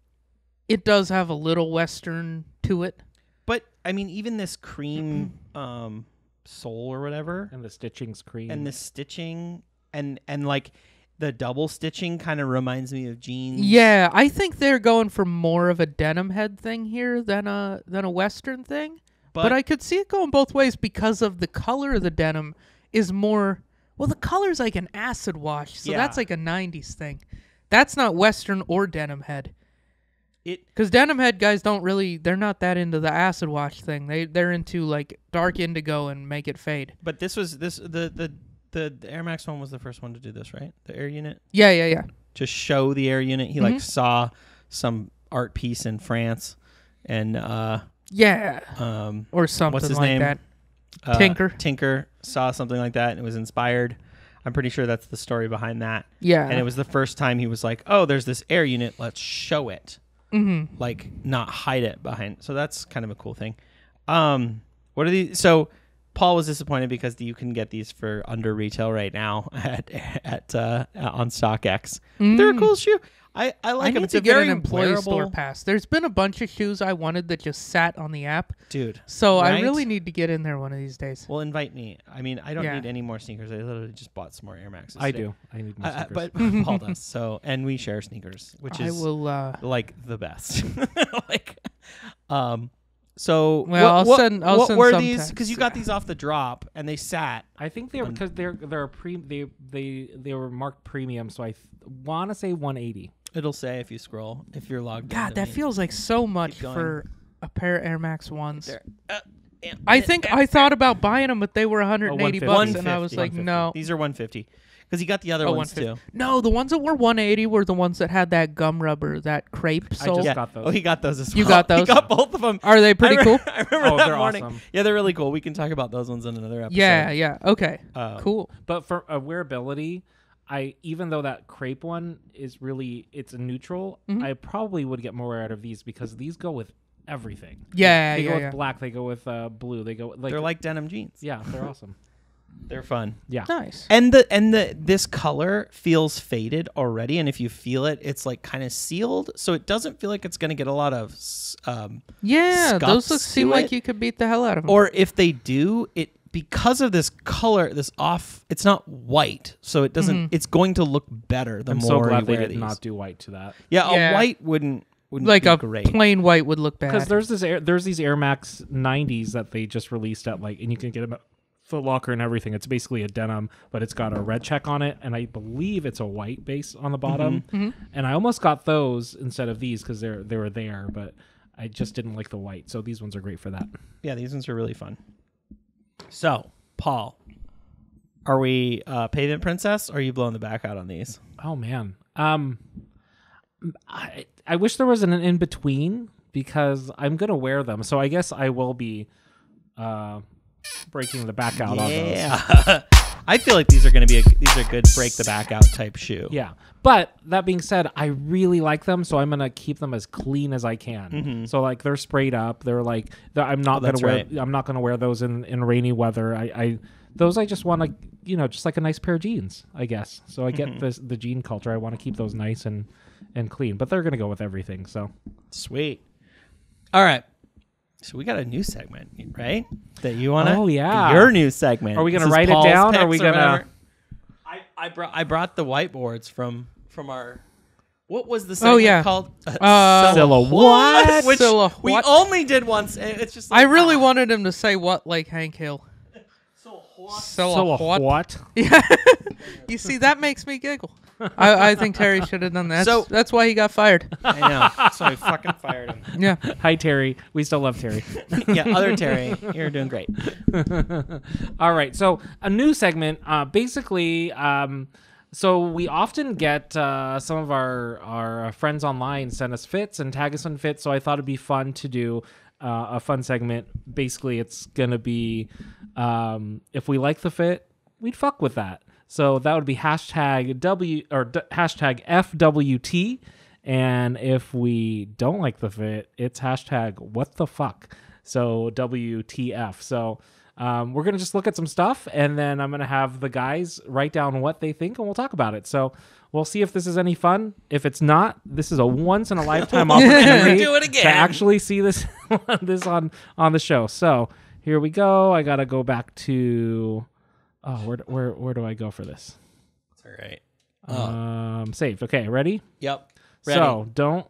it does have a little Western to it. but I mean, even this cream sole or whatever, And the stitching's cream. and the stitching, and like the double stitching kind of reminds me of jeans. Yeah, I think they're going for more of a denim head thing here than a Western thing. But I could see it going both ways because of the color of the denim is more. Well, the color's like an acid wash, so Yeah. that's like a '90s thing. That's not Western or denim head. it Because denim head guys they're not that into the acid wash thing. They're into like dark indigo and make it fade. But the Air Max one was the first one to do this, right? The Air unit. Yeah. To show the Air unit, he like saw some art piece in France, and Yeah. Or something what's his like name? that. Tinker saw something like that and was inspired. I'm pretty sure that's the story behind that. Yeah. And it was the first time he was like, "Oh, there's this Air unit. Let's show it." Mm-hmm. Like not hide it behind. So that's kind of a cool thing. What are these? So Paul was disappointed because you can get these for under retail right now at on StockX. They're a cool shoe. I like I them. need It's to a get very an employee wearable store pass. There's been a bunch of shoes I wanted that just sat on the app. dude. So I Right? really need to get in there one of these days. Well, invite me. I mean, I don't Yeah. need any more sneakers. I literally just bought some more Air Maxes. I today. do. I need more stickers. But Paul does. So, and we share sneakers, which I is will. like the best. like, so Well, I'll send what were some these? text. Because you got these off the drop and they sat. I think they're because they're they were marked premium, so I want to say 180. It'll say if you scroll if you're logged. God, into that me. feels like so much going. for a pair of Air Max ones. There. I think I thought about buying them, but they were 180 bucks, and I was 150. like, no. These are 150 because you got the other ones 150. too. No, the ones that were 180 were the ones that had that gum rubber, that crepe sole. just got those. Oh, he got those as well. You got those? He got both of them. Are they pretty cool? I remember Oh, that they're morning. awesome. Yeah, they're really cool. We can talk about those ones in another episode. Yeah. Okay. Cool. But for a wearability, even though that crepe one is really it's a neutral, I probably would get more out of these because these go with everything. Yeah, They go yeah, with yeah. black. They go with blue. They go like They're like denim jeans. yeah, they're awesome. They're fun. Yeah. Nice. And this color feels faded already, and if you feel it, it's like kind of sealed, so it doesn't feel like it's going to get a lot of Yeah, those scuffs seem to like it. you could beat the hell out of them. Or if they do, it because of this color, it's not white, so it doesn't. It's going to look better the I'm more so glad you they wear did these. not do white to that. Yeah, Yeah. a white wouldn't like be a great. plain white would look bad. Because there's these Air Max 90s that they just released at and you can get them at Foot Locker and everything. It's basically a denim, but it's got a red check on it, and I believe it's a white base on the bottom. And I almost got those instead of these because they were there, but I just didn't like the white. So these ones are great for that. Yeah, these ones are really fun. So, Paul, are we Pavement Princess, or are you blowing the back out on these? Oh man, I wish there was an in between because I'm gonna wear them. So I guess I will be breaking the back out on those. Yeah. I feel like these are going to be these are good break the back out type shoe. Yeah, but that being said, I really like them, so I'm gonna keep them as clean as I can. So like they're sprayed up. They're like I'm not gonna that's wear. right. I'm not gonna wear those in rainy weather. I just want to just like a nice pair of jeans, I guess. So I get the jean culture. I want to keep those nice and clean, but they're gonna go with everything. So Sweet. All right. So we got a new segment, right? That you want to? Oh, yeah. Your new segment. Are we gonna This is write it Paul's down, or are picks we gonna- whatever. I brought the whiteboards from our What was the segment called? Silhouette. Which Silhouette. we only did once. It's just like, I really wanted him to say what like Hank Hill. Silhouette. Yeah. You see, that makes me giggle. I think Terry should have done that. That's why he got fired. I know. So I fucking fired him. Yeah. Hi, Terry. We still love Terry. Yeah, other Terry. You're doing great. All right. So a new segment. Basically, so we often get some of our friends online send us fits and tag us on fits. So I thought it'd be fun to do a fun segment. Basically, it's gonna be if we like the fit, we'd fuck with that. So that would be hashtag hashtag FWT. And if we don't like the fit, it's hashtag what the fuck. So WTF. So we're going to just look at some stuff, and then I'm going to have the guys write down what they think, and we'll talk about it. So we'll see if this is any fun. If it's not, this is a once-in-a-lifetime opportunity Do it again. to actually see this on the show. So here we go. I got to go back to... Oh, where do I go for this? It's all right. Saved. Okay, ready? Yep. Ready. So don't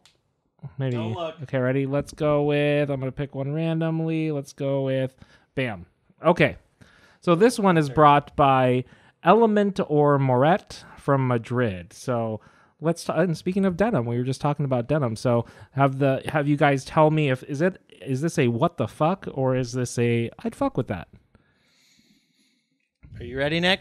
look. Okay, ready? Let's go with, I'm going to pick one randomly. Let's go with, bam. Okay. So this one is brought by Element or Moret from Madrid. So and speaking of denim, we were just talking about denim. So have you guys tell me is this a what the fuck, or is this a I'd fuck with that? Are you ready, Nick?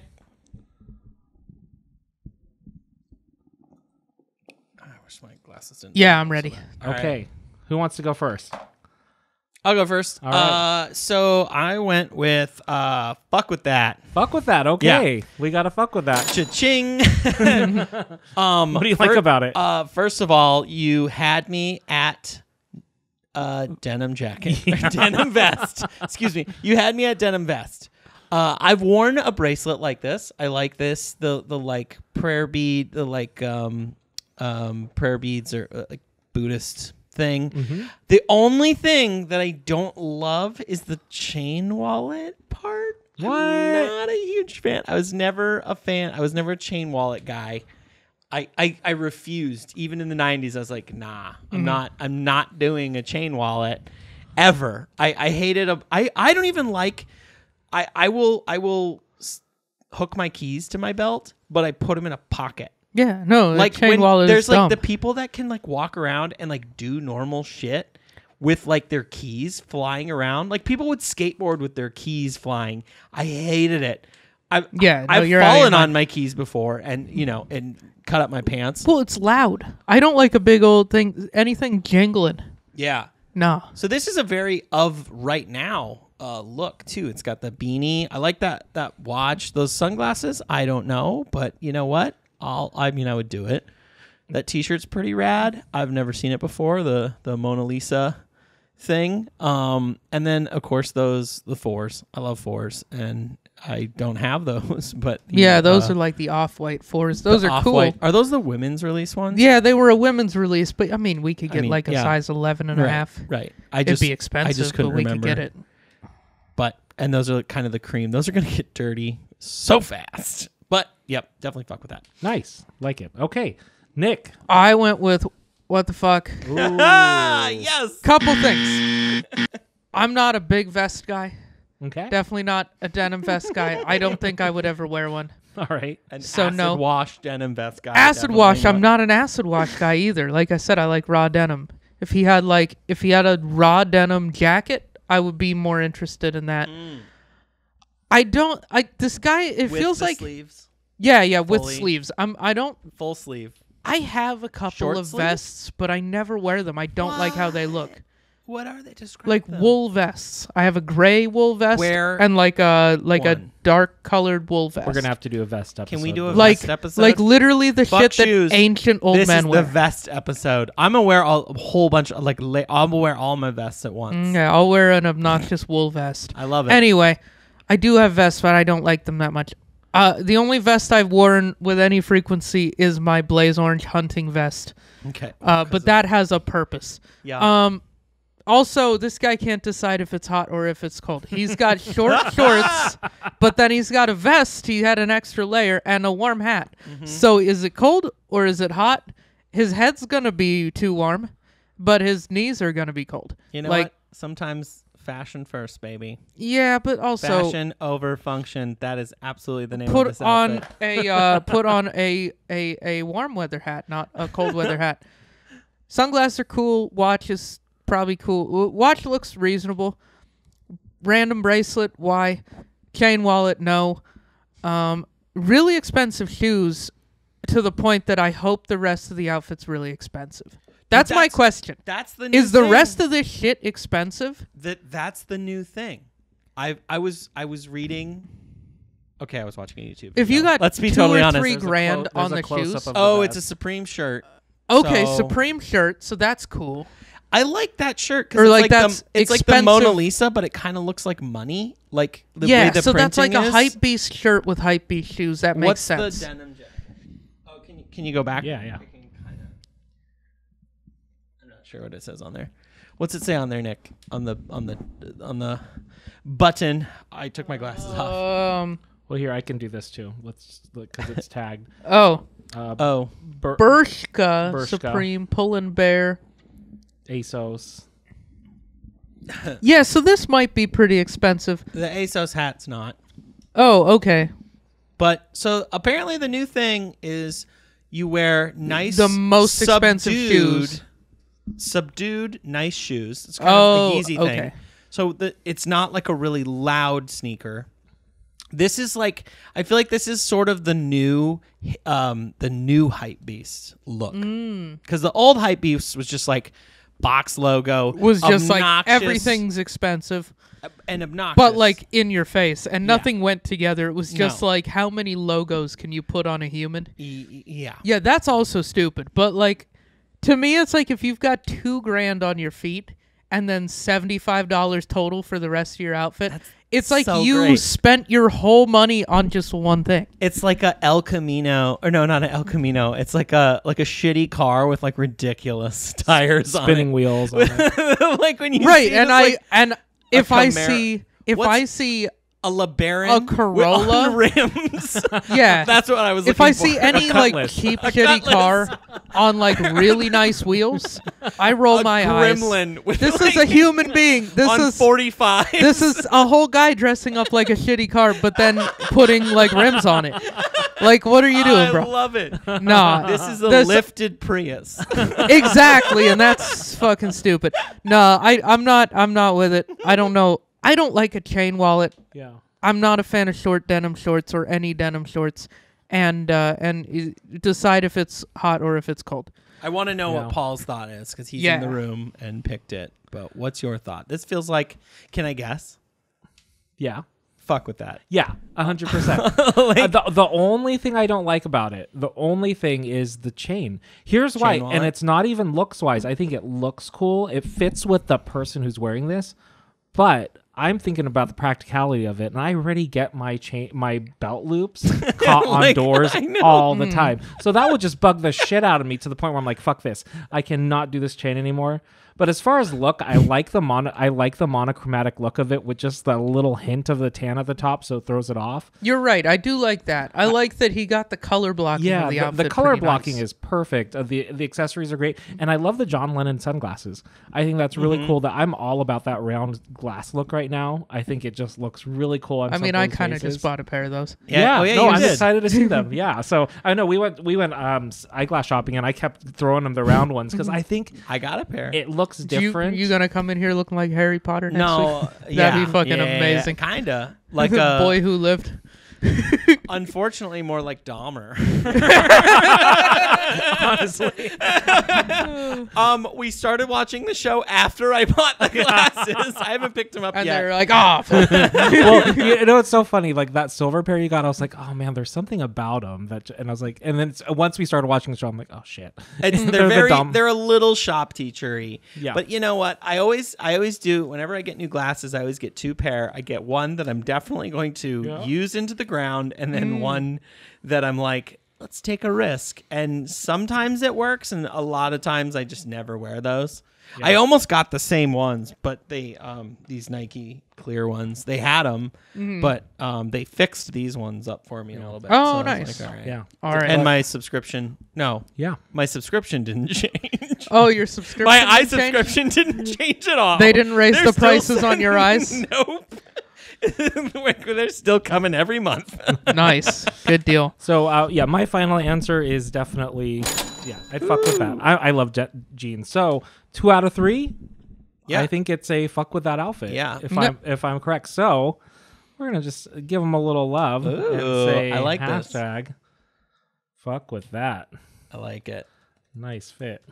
I wish my glasses didn't. Yeah, I'm ready. Okay. Right. Who wants to go first? I'll go first. All right. So I went with fuck with that. Fuck with that. Okay. Yeah. We got to fuck with that. Cha-ching. What do you like about it? First of all, you had me at denim jacket. Denim vest. Excuse me. You had me at denim vest. I've worn a bracelet like this. I like this. The like prayer bead, the like prayer beads or like Buddhist thing. Mm-hmm. The only thing that I don't love is the chain wallet part. What? I'm not a huge fan. I was never a fan. I was never a chain wallet guy. I refused. Even in the 90s, I was like, nah, I'm not doing a chain wallet ever. I hated I don't even like. I will hook my keys to my belt, but I put them in a pocket. Yeah, no, Like chain when wallet there's is like dumb. the people that can like walk around and like do normal shit with like their keys flying around. Like people would skateboard with their keys flying. I hated it. I've you're out of your fallen mind. on my keys before and and cut up my pants. Well, it's loud. I don't like a big old thing, anything jingling. Yeah. No. So this is a very of right now look too. It's got the beanie. I like that watch. Those sunglasses. I don't know, but you know what? I would do it. That T-shirt's pretty rad. I've never seen it before. The Mona Lisa thing. And then of course the fours. I love fours, and I don't have those. But those are like the off-white fours. Those are cool. Are those the women's release ones? Yeah, they were a women's release, but I mean, we could get like a size 11 and a half. Right. It'd be expensive, I just couldn't but we remember. could get it. And those are kind of the cream. Those are going to get dirty so fast. But, yep, definitely fuck with that. Nice. Like it. Okay. Nick. I went with what the fuck. Yes. Couple things. I'm not a big vest guy. Okay. Definitely not a denim vest guy. I don't think I would ever wear one. All right. An So acid no. wash denim vest guy. Acid definitely wash. I'm not an acid wash guy either. Like I said, I like raw denim. If he had a raw denim jacket, I would be more interested in that. This guy, it With feels the like sleeves. Yeah, with Fully. sleeves. Full sleeve. I have a couple Short of sleeve? vests, but I never wear them. I don't like how they look. What are they? Describe Like them. wool vests. I have a gray wool vest Wear and like a one. dark colored wool vest. We're going to have to do a vest episode. Can we do a like vest episode? like literally the Fuck shit shoes. that ancient old This men is wear. the vest episode. I'm gonna wear a whole bunch of I'm gonna wear all my vests at once. Yeah, I'll wear an obnoxious wool vest. I love it. Anyway, I do have vests, but I don't like them that much. The only vest I've worn with any frequency is my blaze orange hunting vest. Okay. But that has a purpose. Yeah. Also, this guy can't decide if it's hot or if it's cold. He's got short shorts, but then he's got a vest. He had an extra layer and a warm hat. Mm-hmm. So is it cold or is it hot? his head's gonna be too warm, but his knees are gonna be cold. You know like, what? Sometimes fashion first, baby. Yeah, but also Fashion over function. That is absolutely the name of this put on outfit. put on a warm weather hat, not a cold weather hat. Sunglasses are cool. Watch is probably cool. Watch looks reasonable. Random bracelet, why? Chain wallet, no. Really expensive shoes to the point that I hope the rest of the outfit's really expensive. That's my question. That's the new Is the thing. rest of this shit expensive? That's the new thing. I was reading. Okay, I was watching a YouTube. If video. you got let's be $2 totally or honest. $3 grand on the shoes. Oh, it's a Supreme shirt. Okay, So- Supreme shirt, so that's cool. I like that shirt Or because like it's that's it's like the expensive. Mona Lisa, but it kind of looks like money. Like the way the So that's like printing a is. hype beast shirt with hype beast shoes. That makes What's sense. the denim jacket? Oh, can you go back? Yeah. I can kinda, I'm not sure what it says on there. What's it say on there, Nick? On the button. I took my glasses off. Well, here I can do this too. Let's look because it's tagged. Oh, Bershka Supreme Pull&Bear. ASOS. Yeah, so this might be pretty expensive. the ASOS hat's not. Oh, okay. But so apparently the new thing is you wear nice, The most expensive shoes. Subdued, nice shoes. It's kind of the easy thing. okay. So it's not like a really loud sneaker. This is like, I feel like this is sort of the new hype beast look. Because the old hype beast was just like box logo, Was just like obnoxious, everything's expensive, and obnoxious, but like in your face, and nothing went together. It was just No. like, how many logos can you put on a human? Yeah. Yeah, that's also stupid. But like, to me, it's like if you've got $2 grand on your feet and then $75 total for the rest of your outfit, it's like so you great. spent your whole money on just one thing. It's like a El Camino, or no, not an El Camino. It's like a shitty car with like ridiculous tires Spinning on wheels. On it. it. Like when you Right, see and this, like, if I Camaro. see a LeBaron, a Corolla? on rims. yeah, That's what I was. if looking I for. see any A like Cutlass. cheap A shitty Cutlass. car on like really nice wheels, I roll my eyes. Gremlin with This like, is a human being. This on is 45. This is a whole guy dressing up like a shitty car, but then putting like rims on it. Like, what are you doing, I bro? love it. Nah, This is a this- lifted Prius. Exactly, and that's fucking stupid. No, I'm not with it. I don't know. I don't like a chain wallet. Yeah. I'm not a fan of short denim shorts or any denim shorts, and decide if it's hot or if it's cold. I want to know Yeah. what Paul's thought is because he's Yeah. in the room and picked it. But what's your thought? This feels like. Can I guess? Yeah. Fuck with that. Yeah, 100%. The only thing I don't like about it, the only thing is the chain. Here's why, wallet? and it's not even looks wise. I think it looks cool. It fits with the person who's wearing this, but I'm thinking about the practicality of it, and I already get my belt loops caught on Like, doors I know. all the time. So that would just bug the shit out of me to the point where I'm like, fuck this. I cannot do this chain anymore. But as far as look, I like the monochromatic look of it with just the little hint of the tan at the top, so it throws it off. You're right. I do like that. I like that he got the color blocking Yeah, of the outfit. the color pretty blocking nice. is perfect. The accessories are great, and I love the John Lennon sunglasses. I think that's really cool. That I'm all about that round glass look right now. I think it just looks really cool. On I mean, some I people's kind of faces. just bought a pair of those. Yeah, Oh, yeah, no, you I'm did. excited to see them. Yeah, so I know we went eyeglass shopping, and I kept throwing them the round ones because I think I got a pair. it looks different. You gonna come in here looking like Harry Potter next No, week? That'd be fucking amazing. Kinda like The a boy who lived. Unfortunately, more like Dahmer. honestly. We started watching the show after I bought the glasses. I haven't picked them up And yet. they're like, oh, Well, you know, it's so funny. Like that silver pair you got, I was like, oh man, there's something about them that, and I was like, and then once we started watching the show, I'm like, oh shit. They're a little shop teachery. Yeah. But you know what? I always do. Whenever I get new glasses, I always get two pair. I get one that I'm definitely going to use into the ground, and then one that I'm like, let's take a risk. And sometimes it works, and a lot of times I just never wear those. I almost got the same ones, but they these Nike clear ones. They had them, but they fixed these ones up for me a little bit. Oh, so I was nice. like, all right. Yeah. All right. And my subscription, Yeah. my subscription didn't change. Oh, your subscription. My eye didn't change? subscription didn't change at all. They didn't raise They're the still prices on your eyes? Nope. They're still coming every month. Nice. Good deal. So, yeah, my final answer is definitely, I'd fuck with that. I love jet jeans. So, 2 out of 3. Yeah. I think it's a fuck with that outfit. Yeah. If I'm correct. So, we're gonna just give them a little love and say I like this. hashtag fuck with that. I like it. Nice fit.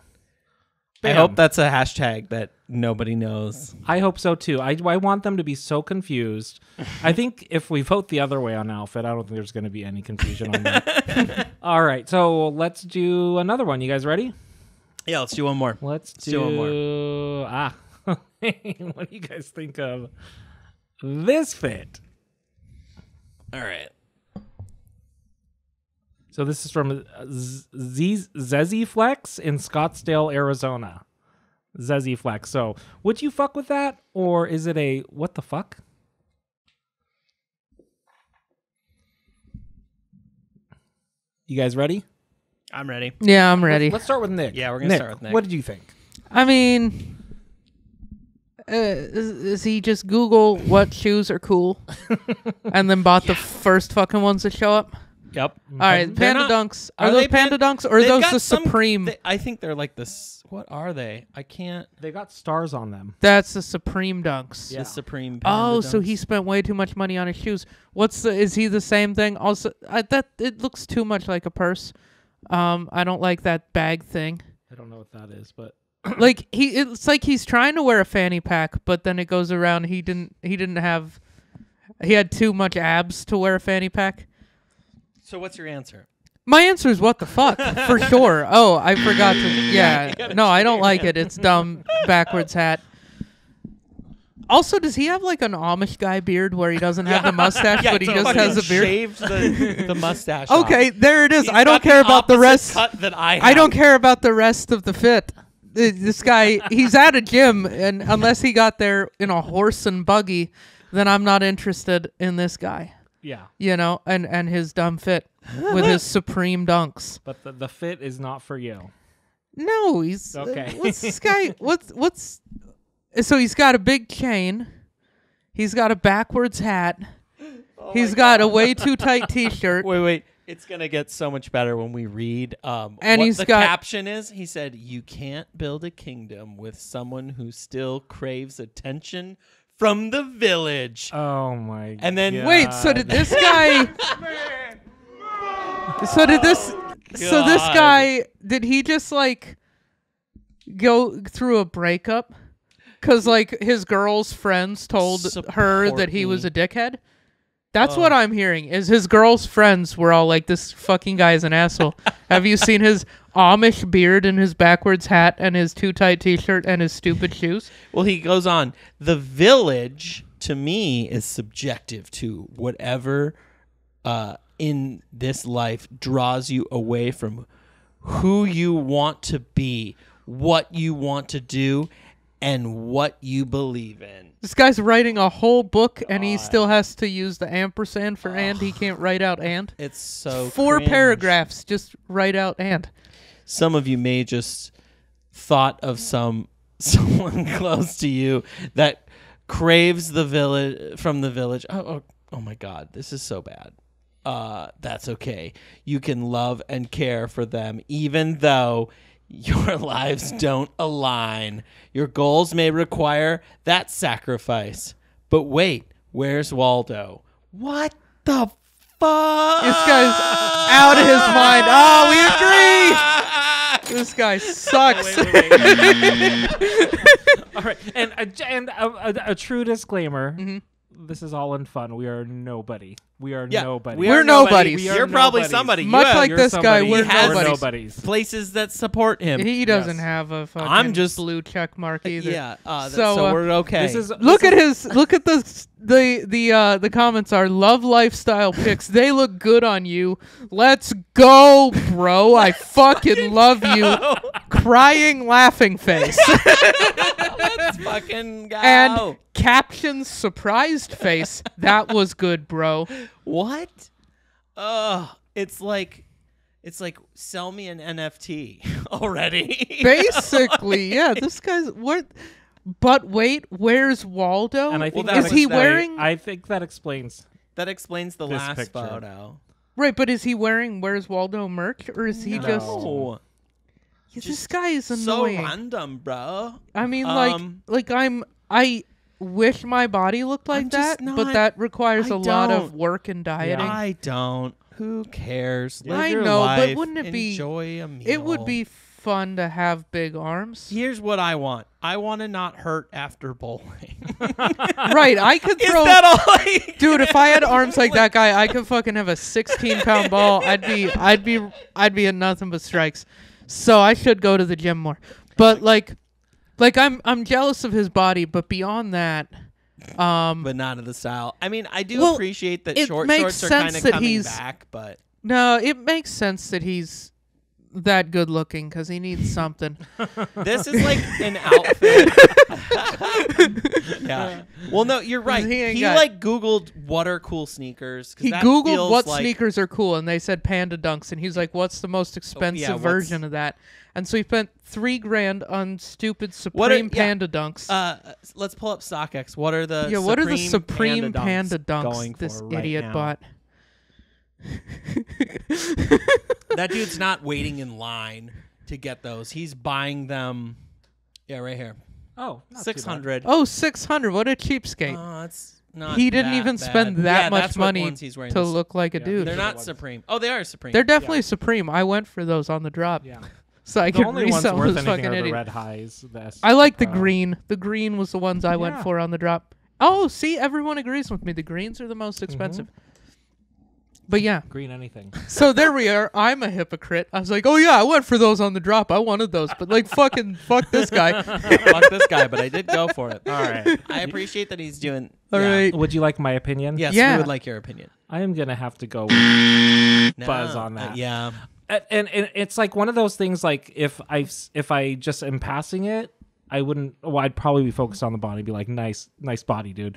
I Bam. hope that's a hashtag that nobody knows. I hope so too. I want them to be so confused. I think if we vote the other way on outfit, I don't think there's going to be any confusion on that. All right, so let's do another one. You guys ready? Yeah, let's do one more. Let's do one more. What do you guys think of this fit? All right. So this is from Zezzy Flex in Scottsdale, Arizona. Zezzy Flex. So would you fuck with that, or is it a what the fuck? You guys ready? I'm ready. Yeah, I'm ready. Let's start with Nick. Yeah, we're gonna start with Nick. What did you think? I mean, is he just Google what shoes are cool and then bought the first fucking ones that show up? Yep. All right, They're Panda not- Dunks. are Are those they Panda Dunks or are They've those got the some- Supreme? I think they're like this. What are they? I can't. They got stars on them. That's the Supreme Dunks. Yeah. The Supreme. Oh, Panda so Dunks. he spent way too much money on his shoes. Is he the same thing? Also, that it looks too much like a purse. I don't like that bag thing. I don't know what that is, but Like it's like he's trying to wear a fanny pack, but then it goes around. He had too much abs to wear a fanny pack. So what's your answer? My answer is what the fuck for sure. Oh, I forgot to. Yeah, no, I don't like it. It's dumb backwards hat. Also, does he have like an Amish guy beard where he doesn't have the mustache, but he just has a beard? Shaved the mustache. Okay, off. there it is. He's I don't got care about the opposite rest. Cut that I have. I don't care about the rest of the fit. This guy, he's at a gym, and unless he got there in a horse and buggy, then I'm not interested in this guy. yeah. You know, and his dumb fit with his Supreme Dunks. But the fit is not for you. No, he's Okay. what's this guy? What's? So he's got a big chain. He's got a backwards hat. He's got a way too tight T-shirt. Wait. It's gonna get so much better when we read. And what he's the got- caption is. He said, "You can't build a kingdom with someone who still craves attention from the village." Oh my! And then- God. Wait, so did this guy? So did this? So this God. guy? Did he just like go through a breakup? Cause like his girl's friends told her that he was a dickhead. That's what I'm hearing. Is his girl's friends were all like, "This fucking guy is an asshole." Have you seen his Amish beard and his backwards hat and his too tight T-shirt and his stupid shoes? Well, he goes on. The village, to me, is subjective to whatever in this life draws you away from who you want to be, what you want to do, and what you believe in. This guy's writing a whole book and he still has to use the ampersand for and. He can't write out and. It's so 4 cringe. paragraphs, just write out and. Some of you may just thought of someone close to you that craves the village from the village. Oh my God, this is so bad. That's okay. You can love and care for them even though your lives don't align. Your goals may require that sacrifice. But wait, where's Waldo? What the fuck? This guy's out of his mind. Oh, we agree. This guy sucks. All right, and a true disclaimer. This is all in fun. We are nobody. We are nobody. We're nobodies. You're probably somebody. Much You have like this guy, we're We're nobodies. places that support him. He doesn't Yes. have a fucking I'm just- blue check mark either. Yeah. So, So we're okay. This is Look at the The comments are love lifestyle pics. They look good on you. Let's go, bro. I fucking love you. Crying laughing face. Let's fucking go. And caption surprised face. That was good, bro. What? It's like sell me an NFT already. Basically, yeah. This guy's what? But wait, where's Waldo? And I think is he wearing? I think that explains. That explains the This last picture. photo. Right, but is he wearing Where's Waldo merch, or is he just? No. This guy is So annoying. random, bro. I mean, I wish my body looked like I'm just that, not- but that requires I a lot of don't. work and dieting. I don't. Who cares? Live I your know, but life. wouldn't it be- Enjoy a meal. It would be fun to have big arms. Here's what I want. I want to not hurt after bowling. Right, I could Is throw. that all I Dude, if I had arms like that guy, I could fucking have a 16-pound ball. I'd be at nothing but strikes. So I should go to the gym more. But like I'm jealous of his body, but beyond that, but not of the style. I mean, I do Well, appreciate that it short makes shorts are sense kind of that coming he's- back, but no, it makes sense that he's that good looking because he needs something. this is like an outfit. Yeah. Well, no, you're right. He ain't He got- like Googled what are cool sneakers. 'Cause He that Googled feels what like- sneakers are cool, and they said Panda Dunks, and he's like, "What's the most expensive what's- version of that?" And so he spent $3,000 on stupid What are- Supreme Panda Dunks. Let's pull up StockX. What are the What are the Supreme Panda Panda Dunks Dunks going this for right idiot now? bought? That dude's not waiting in line to get those. He's buying them. Yeah, right here. Oh, not too bad. 600. Oh, 600. What a cheapskate. It's not. He didn't that even bad. spend that Yeah, much that's what money ones he's wearing. to This- look like a Yeah. dude. They're They're not the ones. Supreme. Oh, they are Supreme. They're definitely Supreme. I went for those on the drop. Yeah. So I The could only ones resell worth those anything fucking are the idiot. red highs. I like the green. The green was the ones I went Yeah. for on the drop. Oh, see, everyone agrees with me. The greens are the most expensive. But yeah, green anything. so there we are. I'm a hypocrite. I was like, oh yeah, I went for those on the drop. I wanted those, but like fuck this guy. Fuck this guy, but I did go for it. All right. I appreciate that he's doing. All yeah. right. Would you like my opinion? Yes, Yeah. we would like your opinion. I am gonna have to go No, buzz on that. yeah. And it's like one of those things. Like if I just am passing it, I wouldn't. Well, I'd probably be focused on the body, be like, nice body, dude.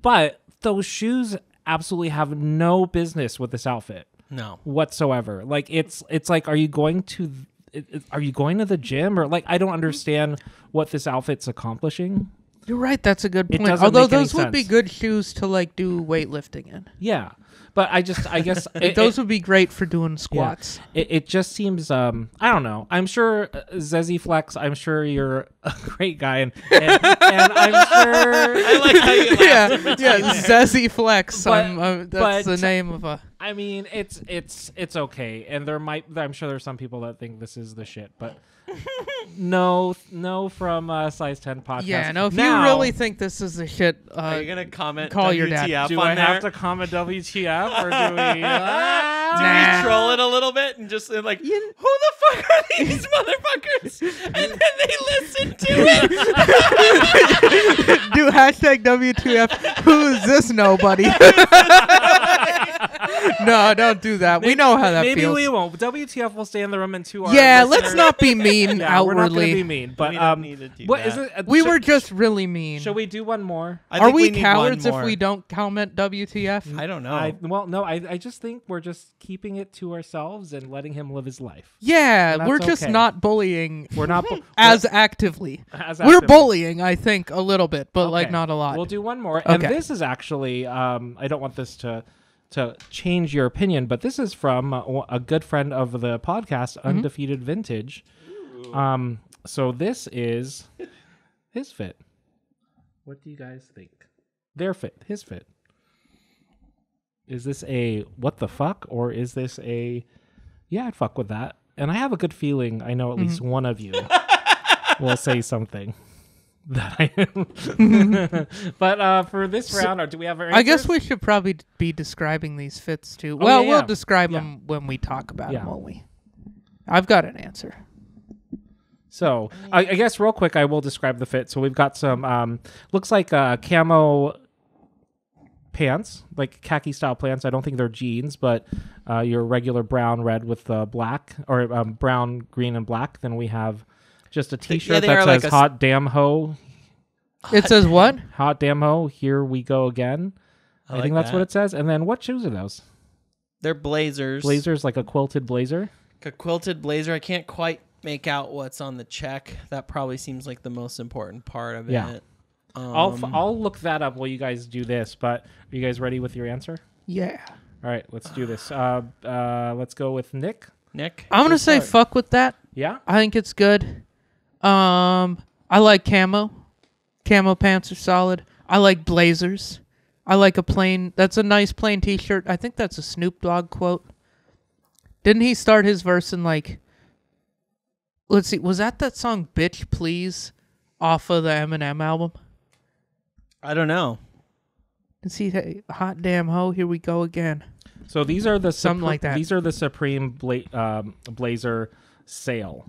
But those shoes absolutely have no business with this outfit No. whatsoever. Like it's like, are you going to the gym, or like I don't understand what this outfit's accomplishing. You're right. That's a good It point. doesn't Although make any those would be sense. good shoes to like do weightlifting in. Yeah, but I guess Those would be great for doing squats. It just seems I don't know. I'm sure Zezzy Flex. I'm sure you're a great guy, and I'm sure. I like how you laughed. Yeah, Zezzy Flex. But- That's but- the name of a. I mean, it's okay, and I'm sure there's some people that think this is the shit, but no from Size 10 podcast. Yeah, no. If Now, you really think this is the shit, Are you gonna comment? call your dad. WTF do on I there? have to comment WTF or do we? Do we troll it a little bit and just like, who the fuck are these motherfuckers? And then they listen to it. do hashtag WTF. Who is this nobody? No, don't do that. We know how that Maybe feels. we won't. WTF will stay in the room and to our Yeah, listeners. let's not be mean Yeah, we're not outwardly. gonna be mean, but We don't need to do what that. is it? We were just really mean. Shall we do one more? I Are think we need cowards one if more. we don't comment WTF? I don't know. I just think we're just keeping it to ourselves and letting him live his life. Yeah, That's we're just okay. not bullying We're not as actively. as We're active. bullying, I think, a little bit, but like Okay. not a lot. We'll do one more, and Okay. this is actually I don't want this to change your opinion, but this is from a good friend of the podcast, Mm-hmm. Undefeated Vintage. So this is his fit. What do you guys think? Their fit, his fit. Is this a what the fuck, or is this a yeah, I'd fuck with that? And I have a good feeling I know at least Mm-hmm. one of you will say something that I But for this round, or do we have our I guess answers? we should probably be describing these fits too. Oh, Well, yeah, we'll yeah. describe Yeah. them when we talk about them, Yeah. won't we? I've got an answer. So I guess real quick, I will describe the fit. So we've got some looks like camo pants, like khaki style pants. I don't think they're jeans, but your regular brown, red with black, or brown, green, and black. Then we have just a T-shirt that says like "Hot Damn Ho." It says what? Hot damn ho, here we go again. I think that's what it says. And then what shoes are those? They're blazers. Blazers, like a quilted blazer? A quilted blazer. I can't quite make out what's on the check. That probably seems like the most important part of it. I'll look that up while you guys do this, but are you guys ready with your answer? Yeah. All right, let's do this. Let's go with Nick. I'm going to say fuck with that. Yeah? I think it's good. I like camo. Camo pants are solid. I like blazers. I like that's a nice plain T-shirt. I think that's a Snoop Dogg quote. Didn't he start his verse in like, let's see, was that song Bitch Please off of the Eminem album? I don't know. Let's see, hot damn ho, here we go again. So these are the something like that. These are the Supreme blazer sale,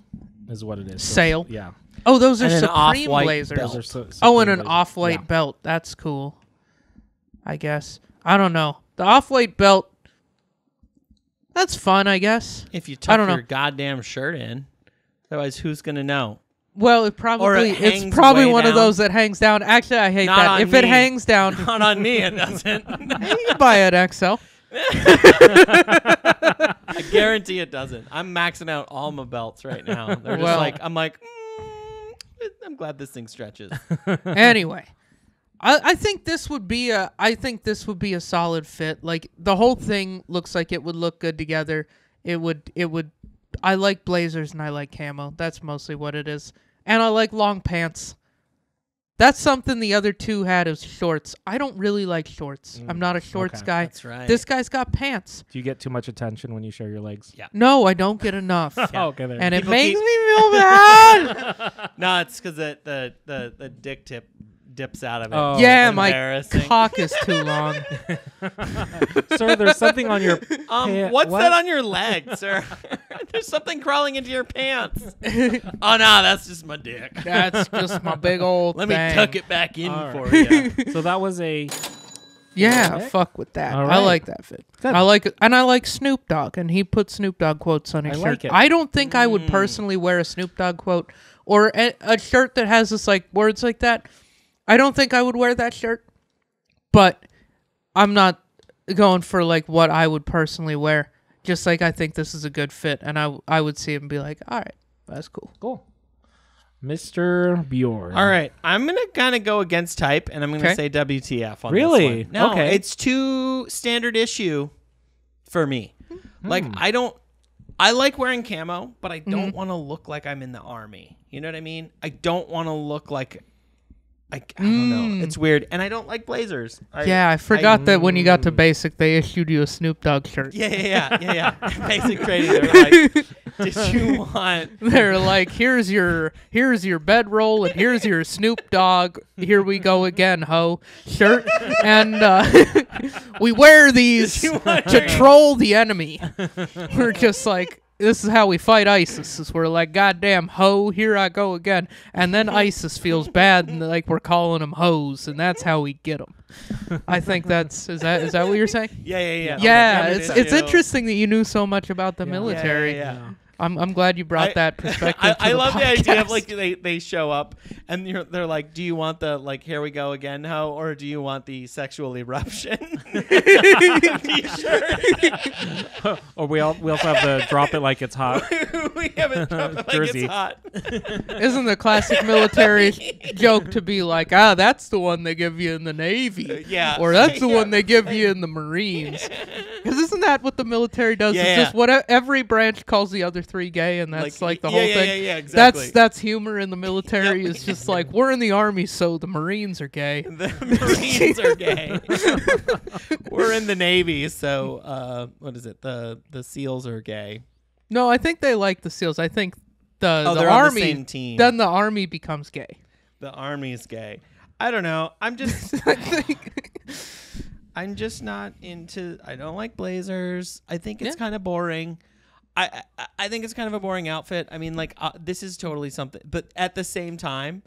is what it is. Sale? Yeah. Oh, those are and Supreme blazers. And an off-white belt. That's cool. I guess. I don't know. The off-white belt, that's fun, I guess. If you tuck your goddamn shirt in. Otherwise, who's going to know? Well, it's probably one of those that hangs down. Actually, I hate that. If it hangs down. Not on me, it doesn't. You can buy an XL. I guarantee it doesn't. I'm maxing out all my belts right now. They're just I'm glad this thing stretches. Anyway, I think this would be a solid fit. Like the whole thing looks like it would look good together. It would. I like blazers and I like camo. That's mostly what it is. And I like long pants. That's something the other two had is shorts. I don't really like shorts. I'm not a shorts guy. That's right. This guy's got pants. Do you get too much attention when you show your legs? Yeah. No, I don't get enough. Okay, and it makes me feel bad. No, it's because the dick tip dips out of it. Oh, yeah, my cock is too long. Sir, there's something on your what's that on your leg, sir? There's something crawling into your pants. Oh, no, that's just my dick. That's just my big old Let thing. me tuck it back in for you. So that was a... Yeah, fuck with that. Right. I like that fit. Good. I like it, and I like Snoop Dogg, and he put Snoop Dogg quotes on his shirt. Like it. I don't think I would personally wear a Snoop Dogg quote or a shirt that has this like words like that. I don't think I would wear that shirt, but I'm not going for like what I would personally wear. Just like I think this is a good fit, and I would see it and be like, all right, that's cool. Cool. Mr. Bjorn. All right, I'm going to kind of go against type, and I'm going to say WTF on really? this one. No, okay. It's too standard issue for me. Like, I like wearing camo, but I don't want to look like I'm in the army. You know what I mean? I don't want to look like... I don't know. It's weird. And I don't like blazers. I forgot that when you got to basic, they issued you a Snoop Dogg shirt. Yeah. Basic trading. They're like, did you want... They're like, here's your bedroll and here's your Snoop Dogg, here we go again, ho, shirt. And we wear these to troll the enemy. We're just like... This is how we fight ISIS. Is we're like, goddamn ho, here I go again, and then ISIS feels bad, and like we're calling them hoes, and that's how we get them. I think is that what you're saying? Yeah. Yeah, it's interesting that you knew so much about the military. Yeah. I'm glad you brought that perspective. I love the the idea of podcast. like they show up and they're like, do you want the like here we go again ho, or do you want the sexual eruption T-shirt? Or we also have the drop it like it's hot. We haven't dropped it like Jersey. it's hot. Isn't the classic military joke to be like, that's the one they give you in the Navy, or that's the one they give you in the Marines? Because isn't that what the military does? It's just what every branch calls the other three gay, and that's like the whole thing. Yeah, exactly. That's humor in the military. It's just like, we're in the army, so the Marines are gay. The Marines are gay. We're in the Navy, so what is it? The SEALs are gay. No, I think they like the SEALs. I think the they're army, on the same team. Then the army becomes gay. The army is gay. I don't know. I'm just not into. I don't like blazers. I think it's kind of boring. I think it's kind of a boring outfit. I mean, like this is totally something, but at the same time,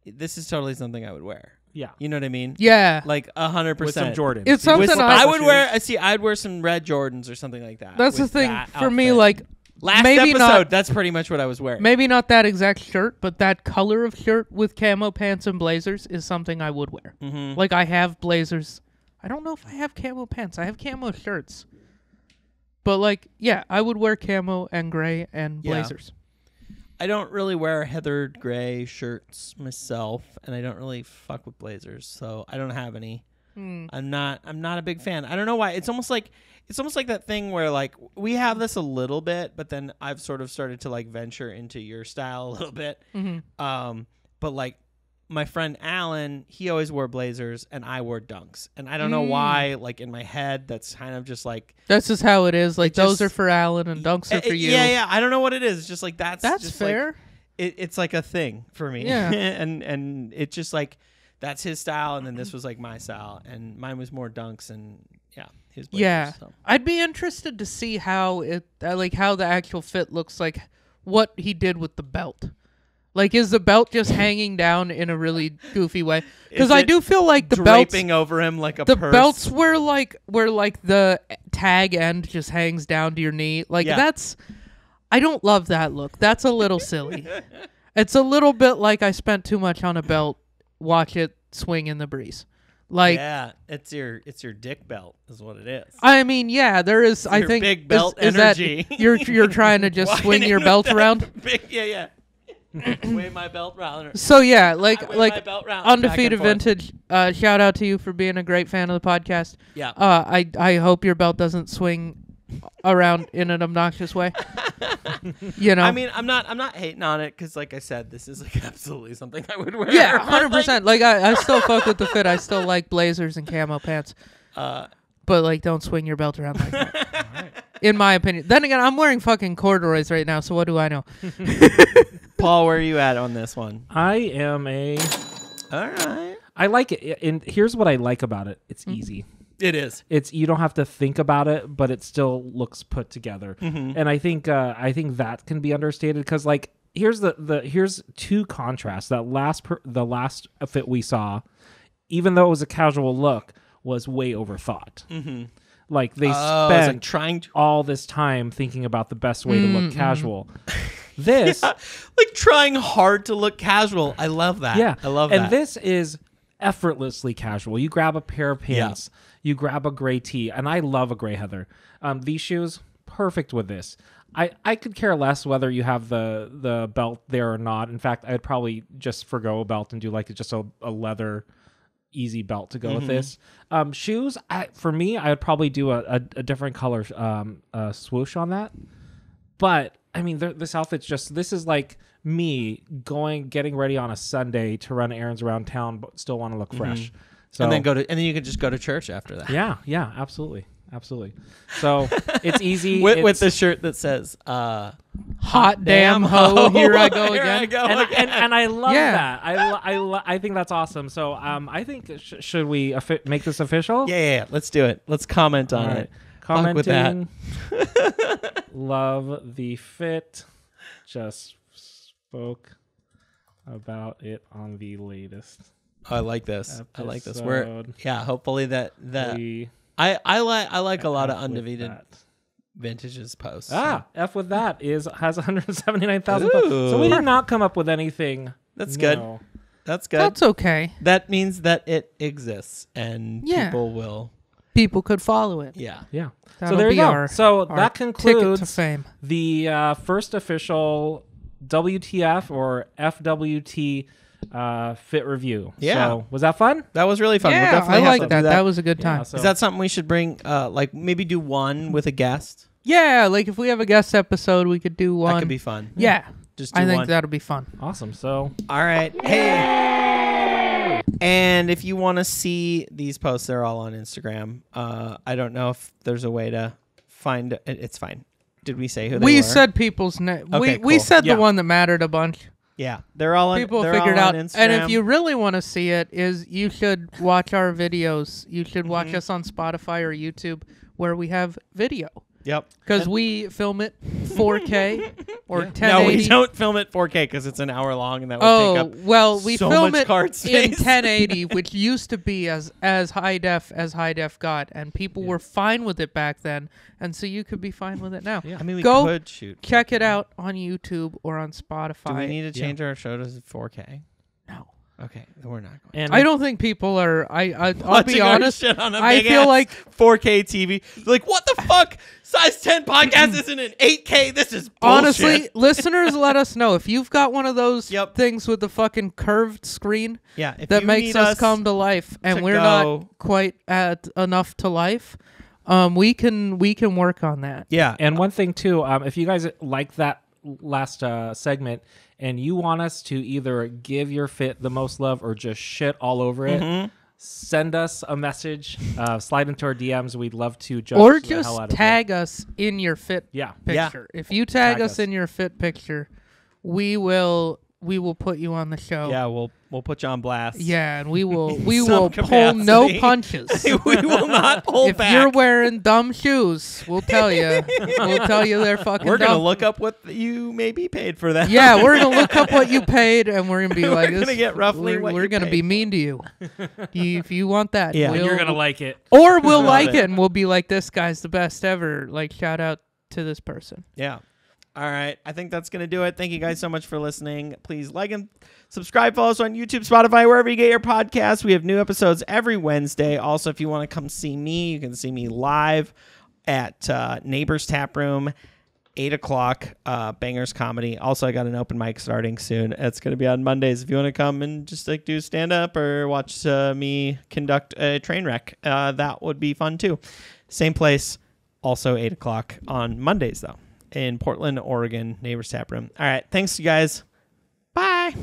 this is totally something I would wear. Yeah. You know what I mean? Yeah. Like 100%. With some Jordans. It's something I would wear. I'd wear some red Jordans or something like that. That's the with thing that for me. outfit. Like last maybe episode, not, that's pretty much what I was wearing. maybe not that exact shirt, but that color of shirt with camo pants and blazers is something I would wear. Mm-hmm. Like I have blazers. I don't know if I have camo pants. I have camo shirts. But like, yeah, I would wear camo and gray and blazers. I don't really wear heathered gray shirts myself, and I don't really fuck with blazers, so I don't have any. I'm not a big fan. I don't know why. It's almost like that thing where like we have this a little bit, but then I've sort of started to like venture into your style a little bit. Mm-hmm. But like my friend Alan, he always wore blazers and I wore dunks. And I don't know why, like in my head, that's kind of just like... That's just how it is. Like those just, are for Alan and dunks are for you. Yeah. I don't know what it is. It's just like that's just fair. Like, it's like a thing for me. Yeah. and it's just like that's his style, and then this was like my style, and mine was more dunks and his blazers. Yeah. So. I'd be interested to see how it like how the actual fit looks like, what he did with the belt. Like, is the belt just hanging down in a really goofy way? Because I do feel like the draping belts, over him like a the purse. belts where the tag end just hangs down to your knee. Like that's, I don't love that look. That's a little silly. It's a little bit like I spent too much on a belt. Watch it swing in the breeze. Like it's your dick belt is what it is. I mean, yeah, there is. I think big belt is energy. That you're trying to just swing your belt around. Yeah. Wave my belt round. So yeah, like back Undefeated and forth. Vintage. Shout out to you for being a great fan of the podcast. Yeah. I hope your belt doesn't swing around in an obnoxious way. You know. I mean, I'm not hating on it because, like I said, this is like absolutely something I would wear. Yeah, 100%. Like I still fuck with the fit. I still like blazers and camo pants. But like, don't swing your belt around like that. Right. In my opinion. Then again, I'm wearing fucking corduroys right now, so what do I know? Paul, where are you at on this one? I am All right. I like it, and here's what I like about it. It's easy. It is. It's you don't have to think about it, but it still looks put together. And I think that can be understated because like here's two contrasts. That the last fit we saw, even though it was a casual look, was way overthought. Like they spent like trying to... all this time thinking about the best way to look casual. This like trying hard to look casual. I love that. Yeah, I love that. And this is effortlessly casual. You grab a pair of pants, you grab a gray tee, and I love a gray heather. These shoes, perfect with this. I could care less whether you have the belt there or not. In fact, I'd probably just forgo a belt and do like just a leather easy belt to go with this. Shoes, for me, I would probably do a different color swoosh on that. But I mean, this outfit's this is like me getting ready on a Sunday to run errands around town, but still want to look fresh. So and then you can just go to church after that. Yeah, absolutely. So it's easy with the shirt that says hot damn ho, here I go again. And I love that. I think that's awesome. So I think should we make this official? Yeah. Let's do it. Let's comment on it. Commenting. Love the fit. Just spoke about it on the latest. Oh, I like this. Episode. I like this. Hopefully that I like a lot of Undefeated Vintage's posts. F with that has 179,000 posts. So we did not come up with anything. That's good. That's good. That's okay. That means that it exists and people could follow it. Yeah. So there you go. So that concludes ticket to fame. The first official WTF or FWT fit review. Yeah. So was that fun? That was really fun. Yeah, I like that. That was a good time. Yeah, so is that something we should bring? Like maybe do one with a guest? Yeah, like if we have a guest episode, we could do one. That could be fun. Yeah. Just do I think one. that'll be fun. Awesome. So all right. Hey. And if you want to see these posts, they're all on Instagram. I don't know if there's a way to find it. It's fine. Did we say who they were? We said people's name. Okay, we cool. said the one that mattered a bunch. Yeah, they're all on. People they're figured all out. on Instagram. And if you really want to see it, you should watch our videos. You should watch us on Spotify or YouTube where we have video. Yep. Because we film it 4K or 1080. No, we don't film it 4K because it's an hour long, and that would take up well, we so film much it card in space. 1080, which used to be as high def as high def got, and people were fine with it back then, and so you could be fine with it now. Yeah. I mean, we Go could shoot. check it out on YouTube or on Spotify. Do we need to change our show to 4K? No. Okay, then we're not going. And I don't think people are. I'll be Watching our honest. shit on a I big feel ass like 4K TV. Like, what the fuck? Size 10 podcast isn't an 8K. This is bullshit. honestly, listeners, let us know if you've got one of those Yep. things with the fucking curved screen Yeah, if that you makes need us come to life, and to we're go- not quite at enough to life. We can work on that. Yeah, And one thing too, if you guys like that last segment and you want us to either give your fit the most love or just shit all over it, send us a message, slide into our DMs. We'd love to judge Or the just hell out of tag us in your fit Yeah. picture. If you tag Tag us us. in your fit picture, we will put you on the show. yeah, we'll put you on blast. Yeah, and we will Some pull no capacity. punches. we will not hold If back. you're wearing dumb shoes, we'll tell you. We'll tell you they're fucking We're dumb. gonna look up what you maybe paid for that. Yeah, we're gonna look up what you paid, and we're gonna be like, We're gonna get roughly what we're you gonna paid be for. mean to you. If you want that, Yeah. And we'll- you're going to like it. or we'll Love like it. it, and we'll be like, this guy's the best ever. Like, shout out to this person. Yeah. All right. I think that's going to do it. Thank you guys so much for listening. Please like and subscribe. Follow us on YouTube, Spotify, wherever you get your podcasts. We have new episodes every Wednesday. Also, if you want to come see me, you can see me live at Neighbors Tap Room, 8 o'clock, Bangers Comedy. Also, I got an open mic starting soon. It's going to be on Mondays. If you want to come and just like do stand-up or watch me conduct a train wreck, that would be fun too. Same place, also 8 o'clock on Mondays, though. In Portland, Oregon, Neighbors Tap Room. All right. Thanks, you guys. Bye.